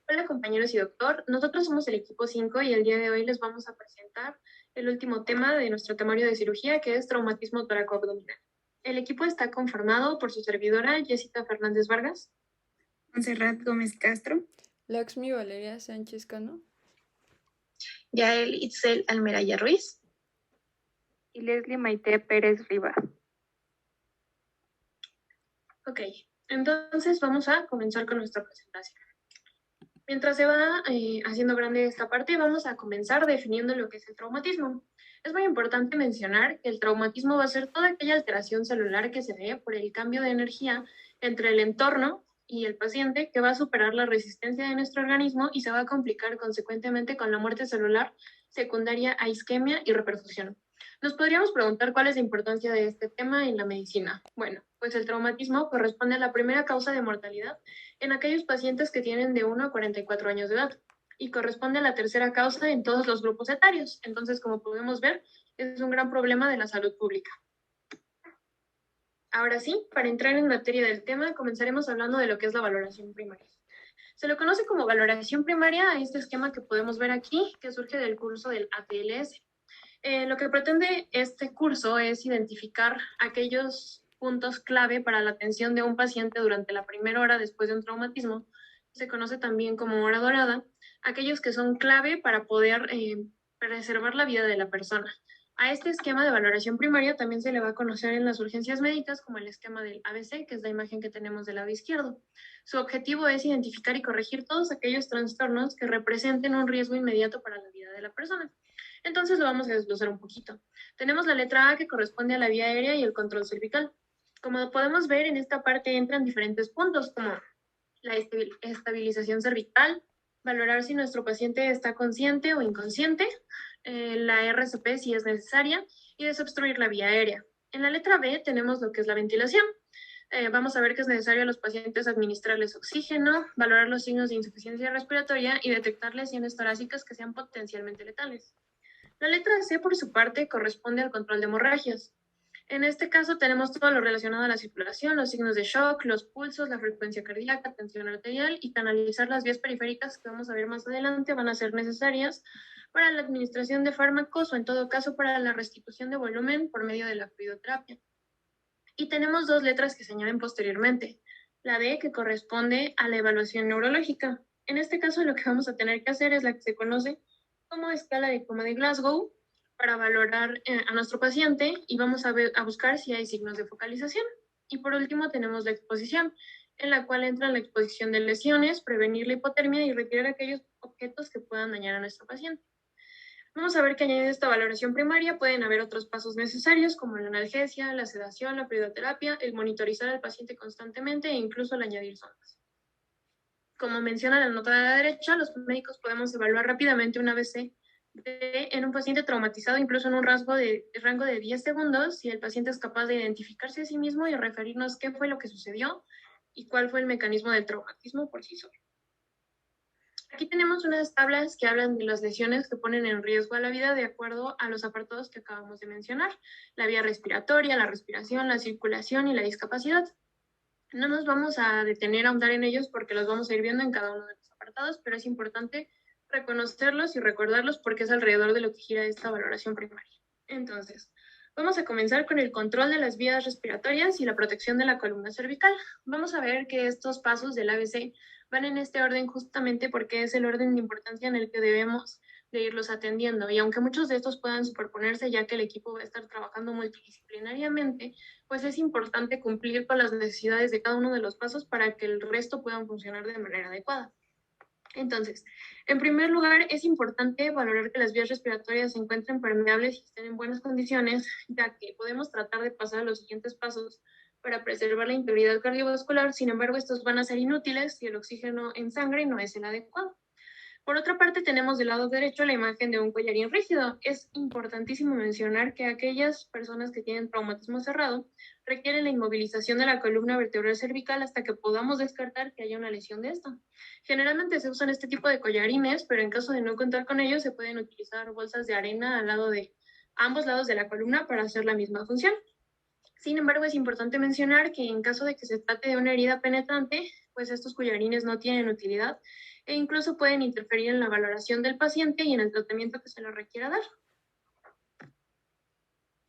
Hola compañeros y doctor, nosotros somos el equipo 5 y el día de hoy les vamos a presentar el último tema de nuestro temario de cirugía que es traumatismo toracoabdominal. El equipo está conformado por su servidora Jessica Fernández Vargas, Montserrat Gómez Castro, Laxmi Valeria Sánchez Cano Yael Itzel Almeraya Ruiz y Leslie Maite Pérez Riva. Ok, entonces vamos a comenzar con nuestra presentación. Mientras se va haciendo grande esta parte, vamos a comenzar definiendo lo que es el traumatismo. Es muy importante mencionar que el traumatismo va a ser toda aquella alteración celular que se dé por el cambio de energía entre el entorno y el paciente que va a superar la resistencia de nuestro organismo y se va a complicar consecuentemente con la muerte celular secundaria a isquemia y reperfusión. Nos podríamos preguntar cuál es la importancia de este tema en la medicina. Bueno, pues el traumatismo corresponde a la primera causa de mortalidad en aquellos pacientes que tienen de 1 a 44 años de edad y corresponde a la tercera causa en todos los grupos etarios. Entonces, como podemos ver, es un gran problema de la salud pública. Ahora sí, para entrar en materia del tema, comenzaremos hablando de lo que es la valoración primaria. Se lo conoce como valoración primaria a este esquema que podemos ver aquí, que surge del curso del ATLS. Lo que pretende este curso es identificar aquellos puntos clave para la atención de un paciente durante la primera hora después de un traumatismo. Se conoce también como hora dorada, aquellos que son clave para poder preservar la vida de la persona. A este esquema de valoración primaria también se le va a conocer en las urgencias médicas como el esquema del ABC, que es la imagen que tenemos del lado izquierdo. Su objetivo es identificar y corregir todos aquellos trastornos que representen un riesgo inmediato para la vida de la persona. Entonces lo vamos a desglosar un poquito. Tenemos la letra A que corresponde a la vía aérea y el control cervical. Como podemos ver, en esta parte entran diferentes puntos como la estabilización cervical, valorar si nuestro paciente está consciente o inconsciente, la RCP si es necesaria y desobstruir la vía aérea. En la letra B tenemos lo que es la ventilación. Vamos a ver que es necesario a los pacientes administrarles oxígeno, valorar los signos de insuficiencia respiratoria y detectar lesiones torácicas que sean potencialmente letales. La letra C, por su parte, corresponde al control de hemorragias. En este caso tenemos todo lo relacionado a la circulación, los signos de shock, los pulsos, la frecuencia cardíaca, tensión arterial y canalizar las vías periféricas que vamos a ver más adelante van a ser necesarias para la administración de fármacos o en todo caso para la restitución de volumen por medio de la fluidoterapia. Y tenemos dos letras que se añaden posteriormente. La D que corresponde a la evaluación neurológica. En este caso lo que vamos a tener que hacer es la que se conoce como escala de coma de Glasgow para valorar a nuestro paciente y vamos a buscar si hay signos de focalización. Y por último tenemos la exposición, en la cual entra la exposición de lesiones, prevenir la hipotermia y retirar aquellos objetos que puedan dañar a nuestro paciente. Vamos a ver que añadido esta valoración primaria pueden haber otros pasos necesarios como la analgesia, la sedación, la fluidoterapia, el monitorizar al paciente constantemente e incluso el añadir sondas. Como menciona la nota de la derecha, los médicos podemos evaluar rápidamente un ABC en un paciente traumatizado, incluso en un rango de 10 segundos, si el paciente es capaz de identificarse a sí mismo y referirnos qué fue lo que sucedió y cuál fue el mecanismo del traumatismo por sí solo. Aquí tenemos unas tablas que hablan de las lesiones que ponen en riesgo a la vida de acuerdo a los apartados que acabamos de mencionar, la vía respiratoria, la respiración, la circulación y la discapacidad. No nos vamos a detener a ahondar en ellos porque los vamos a ir viendo en cada uno de los apartados, pero es importante reconocerlos y recordarlos porque es alrededor de lo que gira esta valoración primaria. Entonces, vamos a comenzar con el control de las vías respiratorias y la protección de la columna cervical. Vamos a ver que estos pasos del ABC van en este orden justamente porque es el orden de importancia en el que debemos de irlos atendiendo. Y aunque muchos de estos puedan superponerse, ya que el equipo va a estar trabajando multidisciplinariamente, pues es importante cumplir con las necesidades de cada uno de los pasos para que el resto puedan funcionar de manera adecuada. Entonces, en primer lugar, es importante valorar que las vías respiratorias se encuentren permeables y estén en buenas condiciones, ya que podemos tratar de pasar a los siguientes pasos para preservar la integridad cardiovascular. Sin embargo, estos van a ser inútiles si el oxígeno en sangre no es el adecuado. Por otra parte, tenemos del lado derecho la imagen de un collarín rígido. Es importantísimo mencionar que aquellas personas que tienen traumatismo cerrado requieren la inmovilización de la columna vertebral cervical hasta que podamos descartar que haya una lesión de esta. Generalmente se usan este tipo de collarines, pero en caso de no contar con ellos, se pueden utilizar bolsas de arena al lado de ambos lados de la columna para hacer la misma función. Sin embargo, es importante mencionar que en caso de que se trate de una herida penetrante, pues estos collarines no tienen utilidad e incluso pueden interferir en la valoración del paciente y en el tratamiento que se le requiera dar.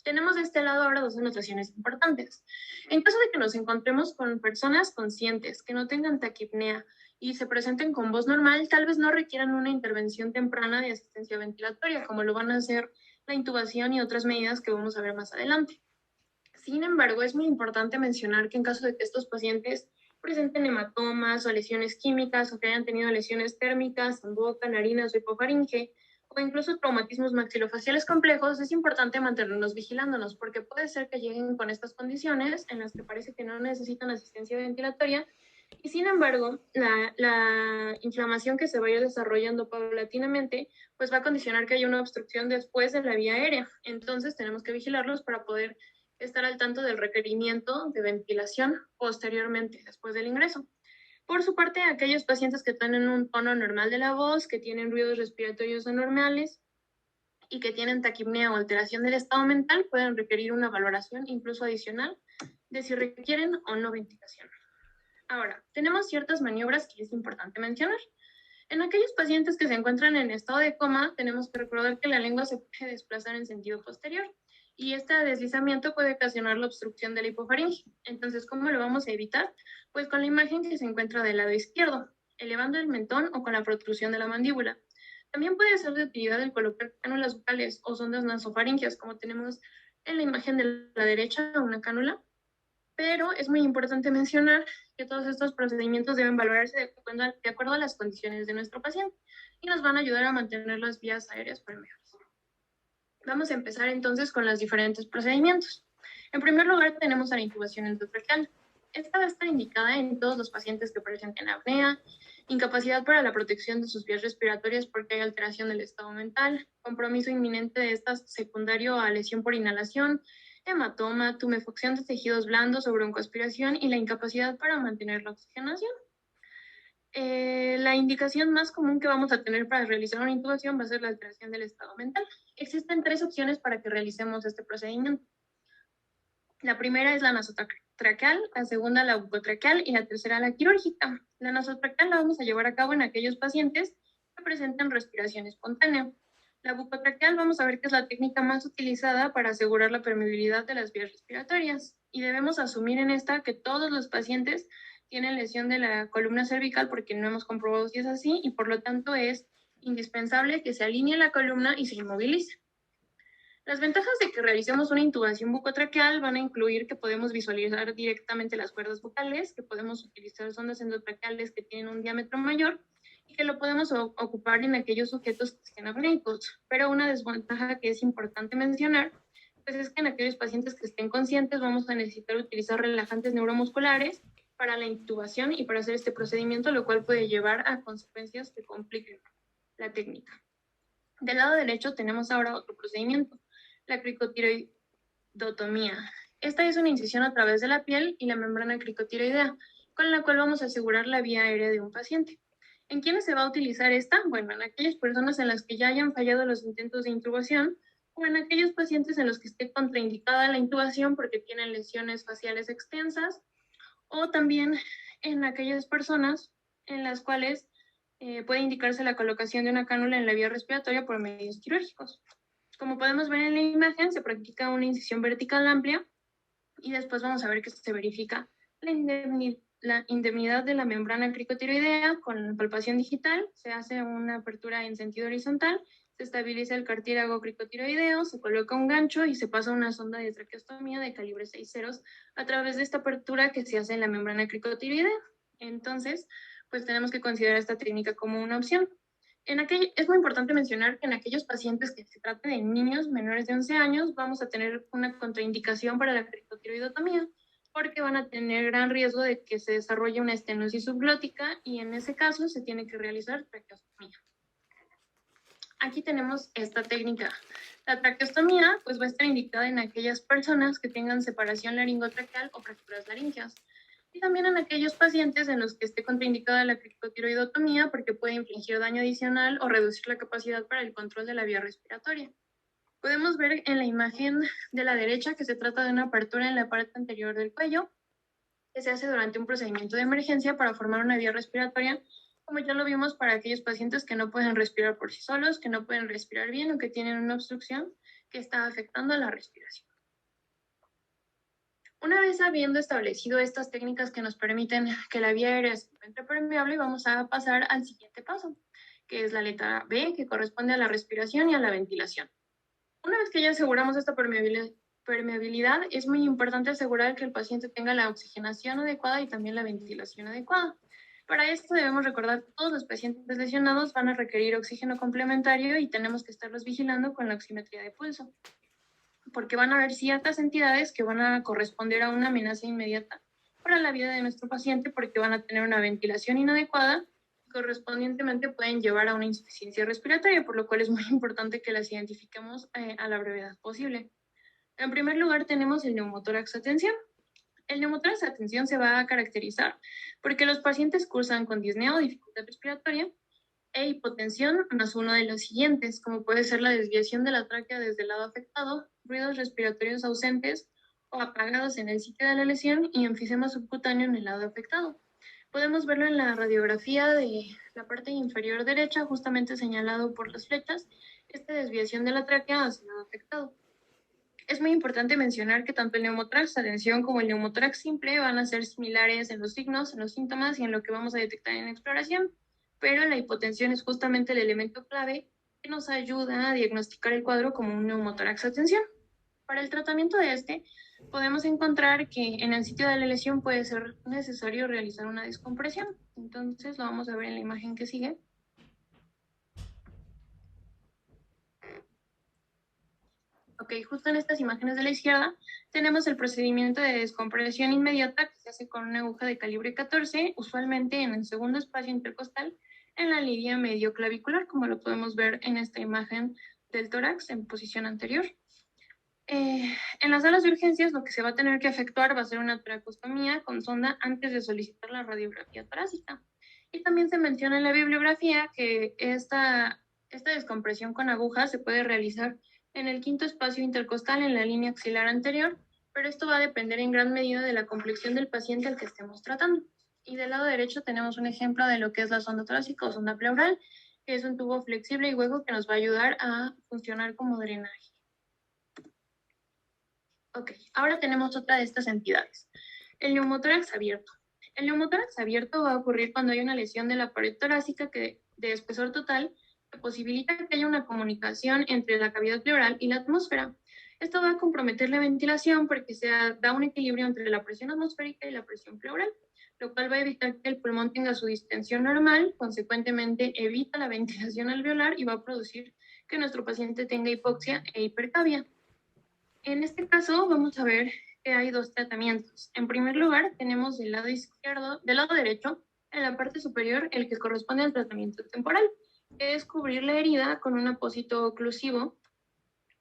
Tenemos de este lado ahora dos anotaciones importantes. En caso de que nos encontremos con personas conscientes que no tengan taquipnea y se presenten con voz normal, tal vez no requieran una intervención temprana de asistencia ventilatoria, como lo van a hacer la intubación y otras medidas que vamos a ver más adelante. Sin embargo, es muy importante mencionar que en caso de que estos pacientes presenten hematomas o lesiones químicas o que hayan tenido lesiones térmicas en boca, narinas o hipofaringe, o incluso traumatismos maxilofaciales complejos, es importante mantenernos vigilándonos porque puede ser que lleguen con estas condiciones en las que parece que no necesitan asistencia ventilatoria y sin embargo la inflamación que se va a ir desarrollando paulatinamente pues va a condicionar que haya una obstrucción después en la vía aérea. Entonces tenemos que vigilarlos para poder estar al tanto del requerimiento de ventilación posteriormente, después del ingreso. Por su parte, aquellos pacientes que tienen un tono normal de la voz, que tienen ruidos respiratorios anormales y que tienen taquipnea o alteración del estado mental, pueden requerir una valoración incluso adicional de si requieren o no ventilación. Ahora, tenemos ciertas maniobras que es importante mencionar. En aquellos pacientes que se encuentran en estado de coma, tenemos que recordar que la lengua se puede desplazar en sentido posterior y este deslizamiento puede ocasionar la obstrucción de la hipofaringe. Entonces, ¿cómo lo vamos a evitar? Pues con la imagen que se encuentra del lado izquierdo, elevando el mentón o con la protrusión de la mandíbula. También puede ser de utilidad el colocar cánulas bucales o sondas nasofaringeas, como tenemos en la imagen de la derecha, una cánula. Pero es muy importante mencionar que todos estos procedimientos deben valorarse de acuerdo a las condiciones de nuestro paciente y nos van a ayudar a mantener las vías aéreas permeables. Vamos a empezar entonces con los diferentes procedimientos. En primer lugar, tenemos a la intubación endotraqueal. Esta va a estar indicada en todos los pacientes que presenten apnea, incapacidad para la protección de sus vías respiratorias porque hay alteración del estado mental, compromiso inminente de estas secundario a lesión por inhalación, hematoma, tumefacción de tejidos blandos o broncoaspiración y la incapacidad para mantener la oxigenación. La indicación más común que vamos a tener para realizar una intubación va a ser la alteración del estado mental. Existen tres opciones para que realicemos este procedimiento. La primera es la nasotraqueal, la segunda la bucotraqueal y la tercera la quirúrgica. La nasotraqueal la vamos a llevar a cabo en aquellos pacientes que presentan respiración espontánea. La bucotraqueal vamos a ver que es la técnica más utilizada para asegurar la permeabilidad de las vías respiratorias y debemos asumir en esta que todos los pacientes tienen lesión de la columna cervical porque no hemos comprobado si es así y por lo tanto es indispensable que se alinee la columna y se inmovilice. Las ventajas de que realicemos una intubación bucotraqueal van a incluir que podemos visualizar directamente las cuerdas bucales, que podemos utilizar sondas endotraqueales que tienen un diámetro mayor y que lo podemos ocupar en aquellos sujetos que estén apnéicos. Pero una desventaja que es importante mencionar pues es que en aquellos pacientes que estén conscientes vamos a necesitar utilizar relajantes neuromusculares para la intubación y para hacer este procedimiento, lo cual puede llevar a consecuencias que compliquen la técnica. Del lado derecho tenemos ahora otro procedimiento, la cricotiroidotomía. Esta es una incisión a través de la piel y la membrana cricotiroidea, con la cual vamos a asegurar la vía aérea de un paciente. ¿En quiénes se va a utilizar esta? Bueno, en aquellas personas en las que ya hayan fallado los intentos de intubación o en aquellos pacientes en los que esté contraindicada la intubación porque tienen lesiones faciales extensas o también en aquellas personas en las cuales puede indicarse la colocación de una cánula en la vía respiratoria por medios quirúrgicos. Como podemos ver en la imagen, se practica una incisión vertical amplia y después vamos a ver que se verifica la indemnidad de la membrana cricotiroidea con palpación digital, se hace una apertura en sentido horizontal, se estabiliza el cartílago cricotiroideo, se coloca un gancho y se pasa una sonda de traqueostomía de calibre 6 ceros a través de esta apertura que se hace en la membrana cricotiroidea. Entonces, pues tenemos que considerar esta técnica como una opción. Es muy importante mencionar que en aquellos pacientes que se trate de niños menores de 11 años vamos a tener una contraindicación para la cricotiroidotomía porque van a tener gran riesgo de que se desarrolle una estenosis subglótica y en ese caso se tiene que realizar traqueostomía. Aquí tenemos esta técnica. La traqueostomía pues va a estar indicada en aquellas personas que tengan separación laringotraqueal o fracturas laríngeas y también en aquellos pacientes en los que esté contraindicada la cricotiroidotomía porque puede infligir daño adicional o reducir la capacidad para el control de la vía respiratoria. Podemos ver en la imagen de la derecha que se trata de una apertura en la parte anterior del cuello. que se hace durante un procedimiento de emergencia para formar una vía respiratoria, como ya lo vimos para aquellos pacientes que no pueden respirar por sí solos, que no pueden respirar bien o que tienen una obstrucción que está afectando a la respiración. Una vez habiendo establecido estas técnicas que nos permiten que la vía aérea se encuentre permeable, vamos a pasar al siguiente paso, que es la letra B, que corresponde a la respiración y a la ventilación. Una vez que ya aseguramos esta permeabilidad, es muy importante asegurar que el paciente tenga la oxigenación adecuada y también la ventilación adecuada. Para esto debemos recordar que todos los pacientes lesionados van a requerir oxígeno complementario y tenemos que estarlos vigilando con la oximetría de pulso, porque van a haber ciertas entidades que van a corresponder a una amenaza inmediata para la vida de nuestro paciente porque van a tener una ventilación inadecuada y correspondientemente pueden llevar a una insuficiencia respiratoria, por lo cual es muy importante que las identifiquemos a la brevedad posible. En primer lugar tenemos el neumotórax atención. El neumotórax atención se va a caracterizar porque los pacientes cursan con disnea o dificultad respiratoria e hipotensión más uno de los siguientes, como puede ser la desviación de la tráquea desde el lado afectado, ruidos respiratorios ausentes o apagados en el sitio de la lesión y enfisema subcutáneo en el lado afectado. Podemos verlo en la radiografía de la parte inferior derecha, justamente señalado por las flechas, esta desviación de la tráquea hacia el lado afectado. Es muy importante mencionar que tanto el neumotórax atención como el neumotórax simple van a ser similares en los signos, en los síntomas y en lo que vamos a detectar en la exploración, pero la hipotensión es justamente el elemento clave que nos ayuda a diagnosticar el cuadro como un neumotórax atención. Para el tratamiento de este, podemos encontrar que en el sitio de la lesión puede ser necesario realizar una descompresión. Entonces lo vamos a ver en la imagen que sigue. Ok, justo en estas imágenes de la izquierda tenemos el procedimiento de descompresión inmediata que se hace con una aguja de calibre 14, usualmente en el segundo espacio intercostal, en la línea medio clavicular, como lo podemos ver en esta imagen del tórax en posición anterior. En las salas de urgencias lo que se va a tener que efectuar va a ser una toracostomía con sonda antes de solicitar la radiografía torácica. Y también se menciona en la bibliografía que esta descompresión con aguja se puede realizar en el quinto espacio intercostal en la línea axilar anterior, pero esto va a depender en gran medida de la complexión del paciente al que estemos tratando. Y del lado derecho tenemos un ejemplo de lo que es la sonda torácica o sonda pleural, que es un tubo flexible y hueco que nos va a ayudar a funcionar como drenaje. Ok, ahora tenemos otra de estas entidades, el neumotórax abierto. El neumotórax abierto va a ocurrir cuando hay una lesión de la pared torácica de espesor total que posibilita que haya una comunicación entre la cavidad pleural y la atmósfera. Esto va a comprometer la ventilación porque da un equilibrio entre la presión atmosférica y la presión pleural, lo cual va a evitar que el pulmón tenga su distensión normal, consecuentemente evita la ventilación alveolar y va a producir que nuestro paciente tenga hipoxia e hipercavia. En este caso vamos a ver que hay dos tratamientos. En primer lugar, tenemos del lado derecho, en la parte superior, el que corresponde al tratamiento temporal, que es cubrir la herida con un apósito oclusivo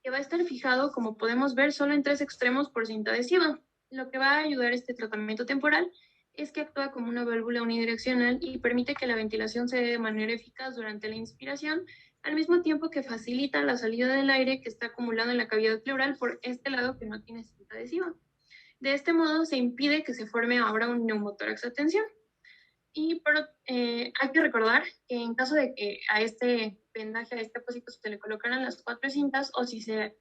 que va a estar fijado, como podemos ver, solo en 3 extremos por cinta adhesiva. Lo que va a ayudar este tratamiento temporal es que actúa como una válvula unidireccional y permite que la ventilación se dé de manera eficaz durante la inspiración, al mismo tiempo que facilita la salida del aire que está acumulado en la cavidad pleural por este lado que no tiene cinta adhesiva. De este modo se impide que se forme ahora un neumotórax a tensión. Y hay que recordar que en caso de que a este vendaje, a este apósito, se le colocaran las 4 cintas o si se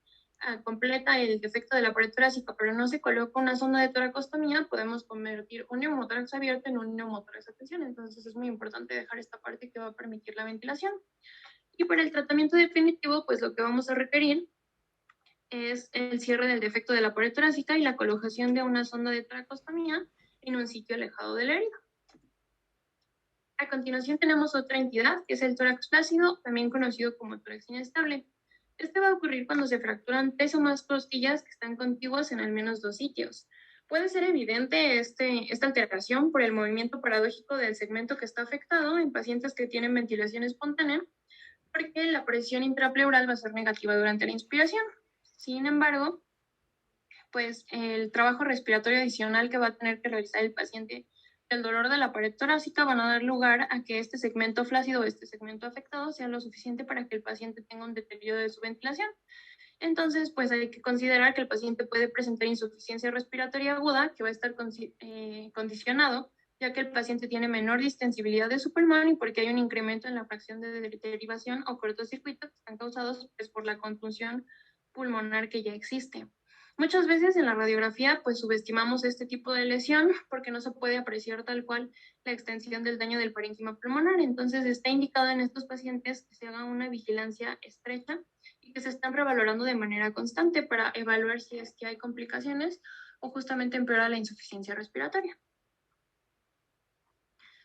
completa el defecto de la pared torácica pero no se coloca una sonda de toracostomía, podemos convertir un neumotórax abierto en un neumotórax a tensión. Entonces es muy importante dejar esta parte que va a permitir la ventilación. Y para el tratamiento definitivo, pues lo que vamos a requerir es el cierre del defecto de la pared torácica y la colocación de una sonda de toracostomía en un sitio alejado de la herida. A continuación tenemos otra entidad, que es el tórax flácido, también conocido como tórax inestable. Este va a ocurrir cuando se fracturan 3 o más costillas que están contiguas en al menos 2 sitios. Puede ser evidente esta alteración por el movimiento paradójico del segmento que está afectado en pacientes que tienen ventilación espontánea, porque la presión intrapleural va a ser negativa durante la inspiración. Sin embargo, pues el trabajo respiratorio adicional que va a tener que realizar el paciente del dolor de la pared torácica van a dar lugar a que este segmento flácido o este segmento afectado sea lo suficiente para que el paciente tenga un deterioro de su ventilación. Entonces, pues hay que considerar que el paciente puede presentar insuficiencia respiratoria aguda, que va a estar condicionado, ya que el paciente tiene menor distensibilidad de su pulmón y porque hay un incremento en la fracción de derivación o cortocircuito que están causados pues, por la contusión pulmonar que ya existe. Muchas veces en la radiografía pues subestimamos este tipo de lesión porque no se puede apreciar tal cual la extensión del daño del parénquima pulmonar. Entonces está indicado en estos pacientes que se haga una vigilancia estrecha y que se están revalorando de manera constante para evaluar si es que hay complicaciones o justamente empeora la insuficiencia respiratoria.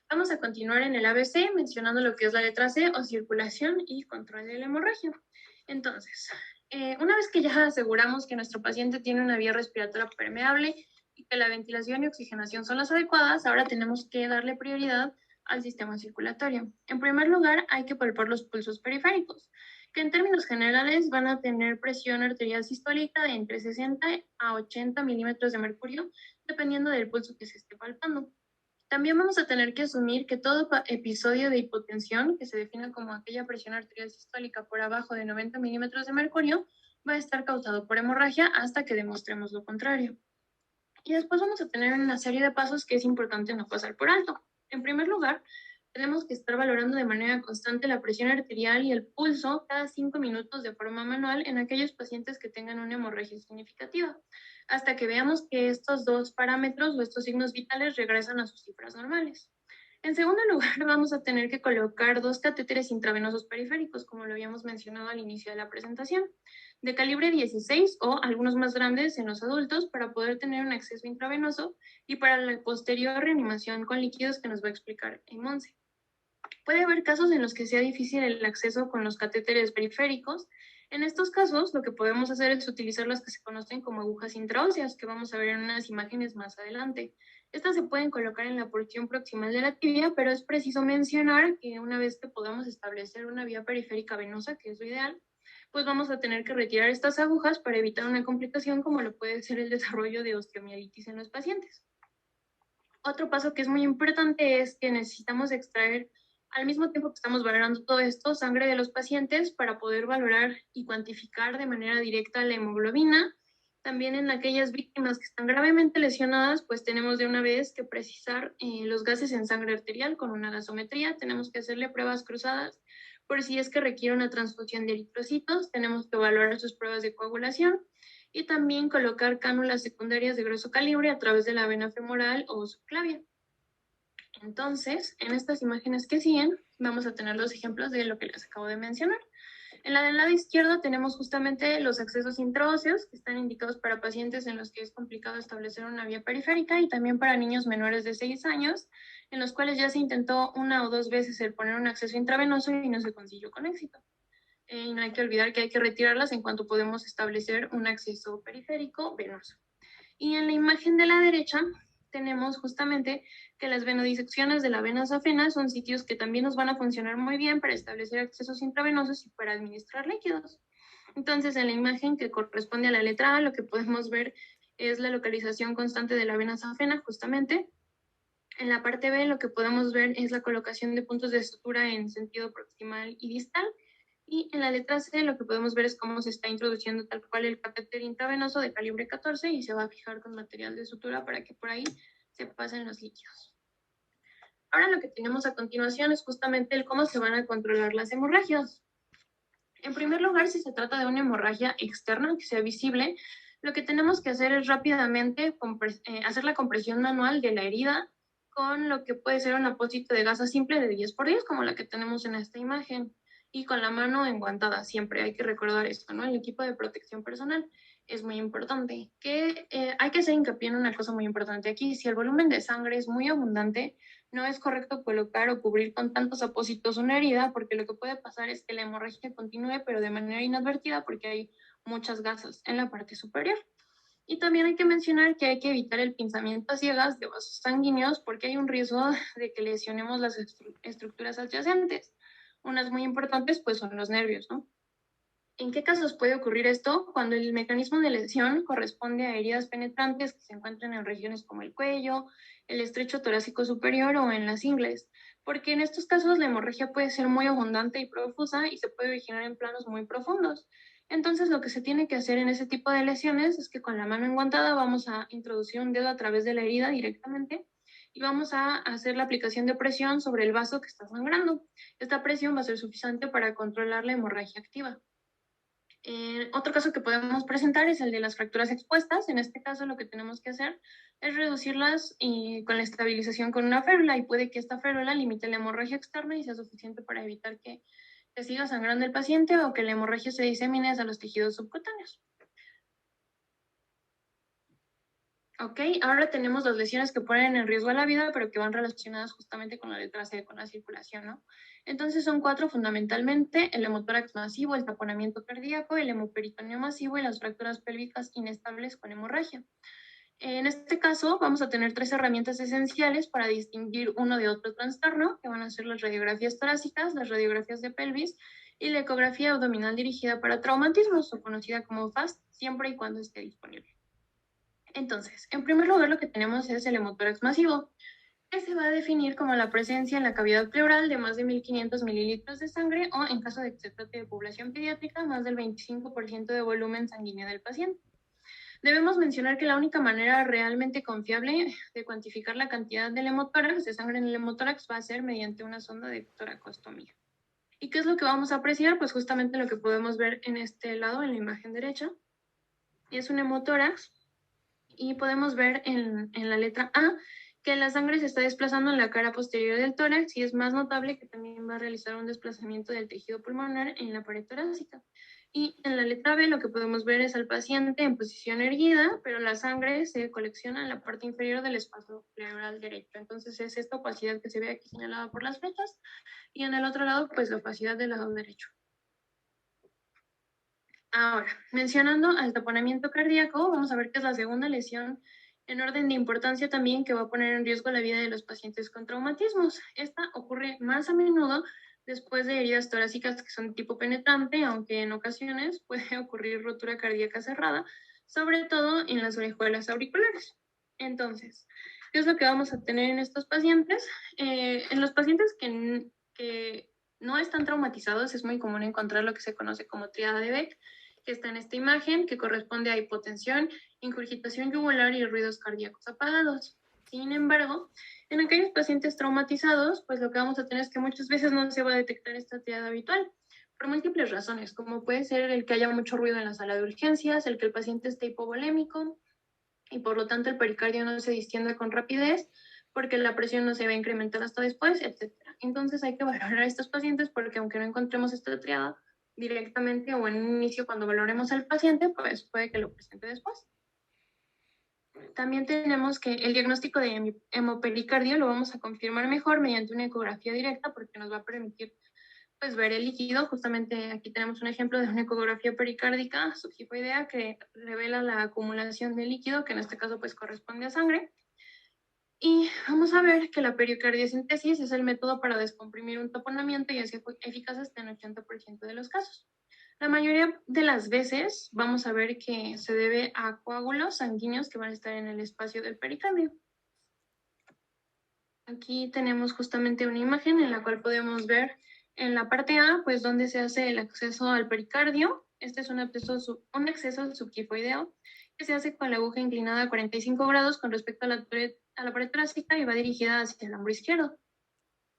Vamos a continuar en el ABC mencionando lo que es la letra C o circulación y control de la hemorragia. Entonces, una vez que ya aseguramos que nuestro paciente tiene una vía respiratoria permeable y que la ventilación y oxigenación son las adecuadas, ahora tenemos que darle prioridad al sistema circulatorio. En primer lugar, hay que palpar los pulsos periféricos, que en términos generales van a tener presión arterial sistólica de entre 60 a 80 milímetros de mercurio, dependiendo del pulso que se esté palpando. También vamos a tener que asumir que todo episodio de hipotensión, que se define como aquella presión arterial sistólica por abajo de 90 milímetros de mercurio, va a estar causado por hemorragia hasta que demostremos lo contrario. Y después vamos a tener una serie de pasos que es importante no pasar por alto. En primer lugar, tenemos que estar valorando de manera constante la presión arterial y el pulso cada 5 minutos de forma manual en aquellos pacientes que tengan una hemorragia significativa, hasta que veamos que estos dos parámetros o estos signos vitales regresan a sus cifras normales. En segundo lugar, vamos a tener que colocar 2 catéteres intravenosos periféricos, como lo habíamos mencionado al inicio de la presentación, de calibre 16 o algunos más grandes en los adultos para poder tener un acceso intravenoso y para la posterior reanimación con líquidos que nos va a explicar Monse. Puede haber casos en los que sea difícil el acceso con los catéteres periféricos. En estos casos, lo que podemos hacer es utilizar las que se conocen como agujas intraóseas, que vamos a ver en unas imágenes más adelante. Estas se pueden colocar en la porción proximal de la tibia, pero es preciso mencionar que una vez que podamos establecer una vía periférica venosa, que es lo ideal, pues vamos a tener que retirar estas agujas para evitar una complicación como lo puede ser el desarrollo de osteomielitis en los pacientes. Otro paso que es muy importante es que necesitamos extraer, al mismo tiempo que estamos valorando todo esto, sangre de los pacientes para poder valorar y cuantificar de manera directa la hemoglobina. También en aquellas víctimas que están gravemente lesionadas, pues tenemos de una vez que precisar los gases en sangre arterial con una gasometría. Tenemos que hacerle pruebas cruzadas por si es que requiere una transfusión de eritrocitos. Tenemos que valorar sus pruebas de coagulación y también colocar cánulas secundarias de grueso calibre a través de la vena femoral o subclavia. Entonces, en estas imágenes que siguen, vamos a tener los ejemplos de lo que les acabo de mencionar. En la del lado izquierdo tenemos justamente los accesos intraóseos que están indicados para pacientes en los que es complicado establecer una vía periférica y también para niños menores de 6 años, en los cuales ya se intentó 1 o 2 veces el poner un acceso intravenoso y no se consiguió con éxito. Y no hay que olvidar que hay que retirarlas en cuanto podemos establecer un acceso periférico venoso. Y en la imagen de la derecha tenemos justamente que las venodisecciones de la vena safena son sitios que también nos van a funcionar muy bien para establecer accesos intravenosos y para administrar líquidos. Entonces, en la imagen que corresponde a la letra A, lo que podemos ver es la localización constante de la vena safena, justamente. En la parte B, lo que podemos ver es la colocación de puntos de sutura en sentido proximal y distal. Y en la letra C lo que podemos ver es cómo se está introduciendo tal cual el catéter intravenoso de calibre 14 y se va a fijar con material de sutura para que por ahí se pasen los líquidos. Ahora lo que tenemos a continuación es justamente el cómo se van a controlar las hemorragias. En primer lugar, si se trata de una hemorragia externa que sea visible, lo que tenemos que hacer es rápidamente hacer la compresión manual de la herida con lo que puede ser un apósito de gasa simple de 10×10, como la que tenemos en esta imagen, y con la mano enguantada, siempre hay que recordar esto, ¿no? El equipo de protección personal es muy importante. Hay que hacer hincapié en una cosa muy importante aquí. Si el volumen de sangre es muy abundante, no es correcto colocar o cubrir con tantos apósitos una herida, porque lo que puede pasar es que la hemorragia continúe, pero de manera inadvertida, porque hay muchas gasas en la parte superior. Y también hay que mencionar que hay que evitar el pinzamiento a ciegas de vasos sanguíneos, porque hay un riesgo de que lesionemos las estructuras adyacentes. Unas muy importantes pues son los nervios, ¿no? ¿En qué casos puede ocurrir esto? Cuando el mecanismo de lesión corresponde a heridas penetrantes que se encuentran en regiones como el cuello, el estrecho torácico superior o en las ingles, porque en estos casos la hemorragia puede ser muy abundante y profusa y se puede originar en planos muy profundos. Entonces, lo que se tiene que hacer en ese tipo de lesiones es que con la mano enguantada vamos a introducir un dedo a través de la herida directamente y vamos a hacer la aplicación de presión sobre el vaso que está sangrando. Esta presión va a ser suficiente para controlar la hemorragia activa. Otro caso que podemos presentar es el de las fracturas expuestas. En este caso, lo que tenemos que hacer es reducirlas con la estabilización con una férula, y puede que esta férula limite la hemorragia externa y sea suficiente para evitar que siga sangrando el paciente o que la hemorragia se disemine hacia los tejidos subcutáneos. Ok, ahora tenemos las lesiones que ponen en riesgo a la vida, pero que van relacionadas justamente con la letra C, con la circulación, ¿no? Entonces son 4 fundamentalmente: el hemotórax masivo, el taponamiento cardíaco, el hemoperitoneo masivo y las fracturas pélvicas inestables con hemorragia. En este caso vamos a tener 3 herramientas esenciales para distinguir uno de otro trastorno, que van a ser las radiografías torácicas, las radiografías de pelvis y la ecografía abdominal dirigida para traumatismos, o conocida como FAST, siempre y cuando esté disponible. Entonces, en primer lugar, lo que tenemos es el hemotórax masivo, que se va a definir como la presencia en la cavidad pleural de más de 1.500 mililitros de sangre, o en caso de que se trate de población pediátrica, más del 25% de volumen sanguíneo del paciente. Debemos mencionar que la única manera realmente confiable de cuantificar la cantidad del hemotórax, de sangre en el hemotórax, va a ser mediante una sonda de toracostomía. ¿Y qué es lo que vamos a apreciar? Pues justamente lo que podemos ver en este lado, en la imagen derecha. Es un hemotórax, y podemos ver en la letra A que la sangre se está desplazando en la cara posterior del tórax, y es más notable que también va a realizar un desplazamiento del tejido pulmonar en la pared torácica. Y en la letra B lo que podemos ver es al paciente en posición erguida, pero la sangre se colecciona en la parte inferior del espacio pleural derecho. Entonces es esta opacidad que se ve aquí señalada por las flechas, y en el otro lado pues la opacidad del lado derecho. Ahora, mencionando al taponamiento cardíaco, vamos a ver que es la segunda lesión en orden de importancia también que va a poner en riesgo la vida de los pacientes con traumatismos. Esta ocurre más a menudo después de heridas torácicas que son de tipo penetrante, aunque en ocasiones puede ocurrir rotura cardíaca cerrada, sobre todo en las orejuelas auriculares. Entonces, ¿qué es lo que vamos a tener en estos pacientes? En los pacientes que no están traumatizados es muy común encontrar lo que se conoce como triada de Beck, que está en esta imagen, que corresponde a hipotensión, ingurgitación yugular y ruidos cardíacos apagados. Sin embargo, en aquellos pacientes traumatizados, pues lo que vamos a tener es que muchas veces no se va a detectar esta triada habitual, por múltiples razones, como puede ser el que haya mucho ruido en la sala de urgencias, el que el paciente esté hipovolémico y por lo tanto el pericardio no se distienda con rapidez, porque la presión no se va a incrementar hasta después, etc. Entonces hay que valorar a estos pacientes, porque aunque no encontremos esta triada directamente o en un inicio cuando valoremos al paciente, pues puede que lo presente después. También tenemos que el diagnóstico de hemopericardio lo vamos a confirmar mejor mediante una ecografía directa, porque nos va a permitir pues ver el líquido. Justamente aquí tenemos un ejemplo de una ecografía pericárdica subgipoidea que revela la acumulación de líquido, que en este caso pues corresponde a sangre. Y vamos a ver que la pericardiocentesis es el método para descomprimir un taponamiento, y es eficaz hasta en 80% de los casos. La mayoría de las veces vamos a ver que se debe a coágulos sanguíneos que van a estar en el espacio del pericardio. Aquí tenemos justamente una imagen en la cual podemos ver en la parte A, pues donde se hace el acceso al pericardio. Este es un acceso subgifoideo que se hace con la aguja inclinada a 45 grados con respecto a la pared torácica, y va dirigida hacia el hombro izquierdo.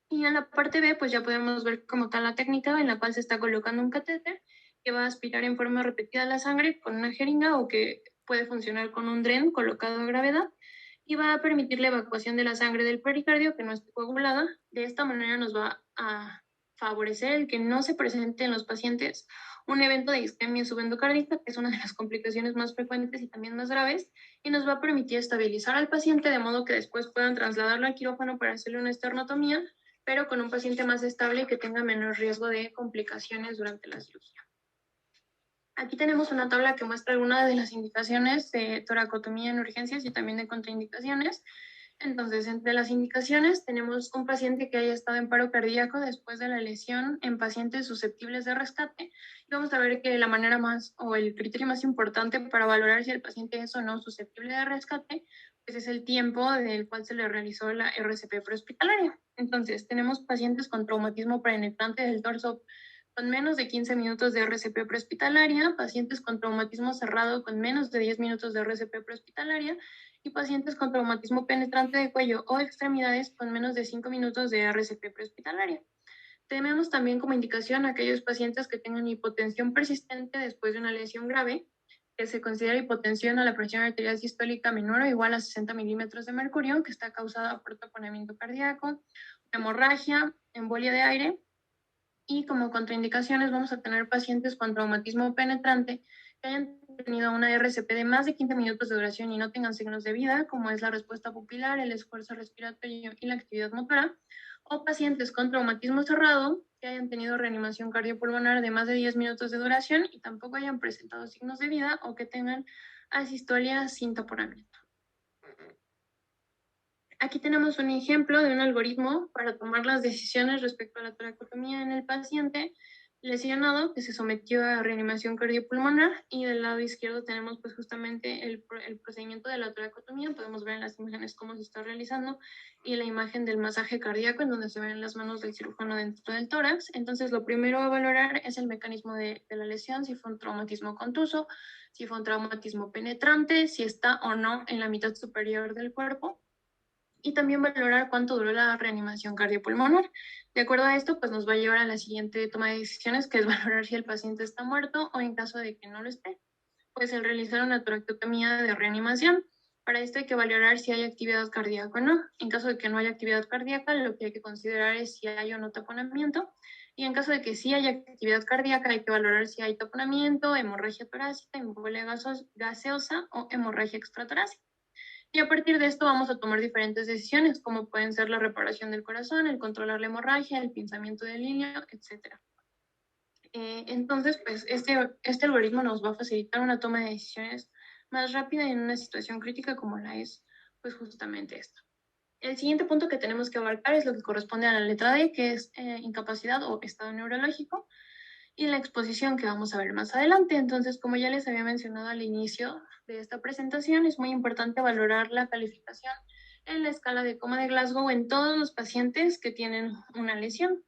Y en la parte B, pues ya podemos ver como tal la técnica en la cual se está colocando un catéter que va a aspirar en forma repetida la sangre con una jeringa, o que puede funcionar con un dren colocado a gravedad, y va a permitir la evacuación de la sangre del pericardio que no esté coagulada. De esta manera nos va a favorecer el que no se presente en los pacientes un evento de isquemia subendocárdica, que es una de las complicaciones más frecuentes y también más graves, y nos va a permitir estabilizar al paciente de modo que después puedan trasladarlo al quirófano para hacerle una esternotomía, pero con un paciente más estable y que tenga menor riesgo de complicaciones durante la cirugía. Aquí tenemos una tabla que muestra algunas de las indicaciones de toracotomía en urgencias y también de contraindicaciones. Entonces, entre las indicaciones tenemos un paciente que haya estado en paro cardíaco después de la lesión en pacientes susceptibles de rescate. Y vamos a ver que la manera más, o el criterio más importante para valorar si el paciente es o no susceptible de rescate, pues es el tiempo del cual se le realizó la RCP prehospitalaria. Entonces, tenemos pacientes con traumatismo penetrante del torso con menos de 15 minutos de RCP prehospitalaria, pacientes con traumatismo cerrado con menos de 10 minutos de RCP prehospitalaria y pacientes con traumatismo penetrante de cuello o extremidades con menos de 5 minutos de RCP prehospitalaria. Tenemos también como indicación a aquellos pacientes que tengan hipotensión persistente después de una lesión grave, que se considera hipotensión a la presión arterial sistólica menor o igual a 60 milímetros de mercurio, que está causada por taponamiento cardíaco, hemorragia, embolia de aire. Y como contraindicaciones vamos a tener pacientes con traumatismo penetrante que hayan tenido una RCP de más de 15 minutos de duración y no tengan signos de vida, como es la respuesta pupilar, el esfuerzo respiratorio y la actividad motora, o pacientes con traumatismo cerrado que hayan tenido reanimación cardiopulmonar de más de 10 minutos de duración y tampoco hayan presentado signos de vida o que tengan asistolia sin taponamiento. Aquí tenemos un ejemplo de un algoritmo para tomar las decisiones respecto a la toracotomía en el paciente lesionado que se sometió a reanimación cardiopulmonar, y del lado izquierdo tenemos pues justamente el procedimiento de la toracotomía. Podemos ver en las imágenes cómo se está realizando y la imagen del masaje cardíaco en donde se ven las manos del cirujano dentro del tórax. Entonces lo primero a valorar es el mecanismo de la lesión, si fue un traumatismo contuso, si fue un traumatismo penetrante, si está o no en la mitad superior del cuerpo, y también valorar cuánto duró la reanimación cardiopulmonar. De acuerdo a esto, pues nos va a llevar a la siguiente toma de decisiones, que es valorar si el paciente está muerto o, en caso de que no lo esté, pues el realizar una toracotomía de reanimación. Para esto hay que valorar si hay actividad cardíaca o no. En caso de que no haya actividad cardíaca, lo que hay que considerar es si hay o no taponamiento. Y en caso de que sí haya actividad cardíaca, hay que valorar si hay taponamiento, hemorragia torácica, embolia gaseosa o hemorragia extratorácica. Y a partir de esto vamos a tomar diferentes decisiones, como pueden ser la reparación del corazón, el controlar la hemorragia, el pinzamiento del ilio, etc. Entonces, pues este algoritmo nos va a facilitar una toma de decisiones más rápida en una situación crítica como la es, pues justamente esto. El siguiente punto que tenemos que abarcar es lo que corresponde a la letra D, que es incapacidad o estado neurológico, y la exposición que vamos a ver más adelante. Entonces, como ya les había mencionado al inicio de esta presentación, es muy importante valorar la calificación en la escala de coma de Glasgow en todos los pacientes que tienen una lesión.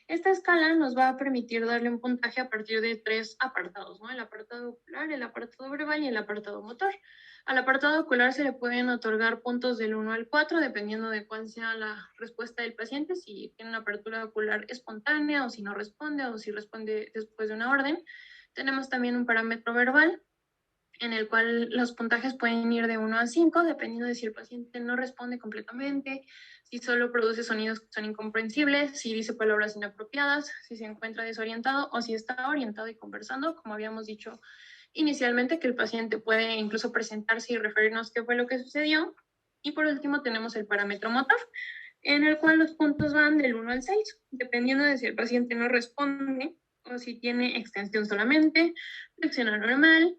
Esta escala nos va a permitir darle un puntaje a partir de 3 apartados, ¿no? El apartado ocular, el apartado verbal y el apartado motor. Al apartado ocular se le pueden otorgar puntos del 1 al 4, dependiendo de cuál sea la respuesta del paciente, si tiene una apertura ocular espontánea o si no responde o si responde después de una orden. Tenemos también un parámetro verbal, en el cual los puntajes pueden ir de 1 a 5, dependiendo de si el paciente no responde completamente, si solo produce sonidos que son incomprensibles, si dice palabras inapropiadas, si se encuentra desorientado o si está orientado y conversando, como habíamos dicho inicialmente, que el paciente puede incluso presentarse y referirnos qué fue lo que sucedió. Y por último tenemos el parámetro motor, en el cual los puntos van del 1 al 6, dependiendo de si el paciente no responde o si tiene extensión solamente, flexión anormal,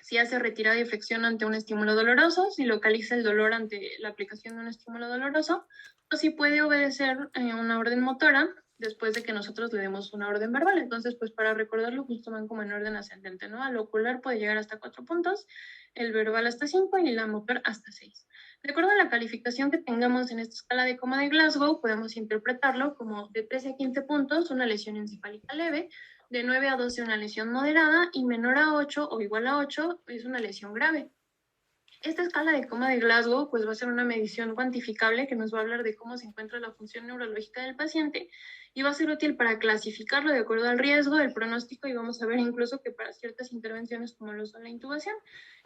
si hace retirada y flexión ante un estímulo doloroso, si localiza el dolor ante la aplicación de un estímulo doloroso, o si puede obedecer una orden motora después de que nosotros le demos una orden verbal. Entonces, pues para recordarlo, justo van como en orden ascendente, ¿no? Al ocular puede llegar hasta 4 puntos, el verbal hasta 5 y la motor hasta 6. De acuerdo a la calificación que tengamos en esta escala de coma de Glasgow, podemos interpretarlo como de 13 a 15 puntos, una lesión encefálica leve, de 9 a 12 una lesión moderada y menor a 8 o igual a 8 es una lesión grave. Esta escala de coma de Glasgow pues va a ser una medición cuantificable que nos va a hablar de cómo se encuentra la función neurológica del paciente y va a ser útil para clasificarlo de acuerdo al riesgo, el pronóstico, y vamos a ver incluso que para ciertas intervenciones como lo son la intubación.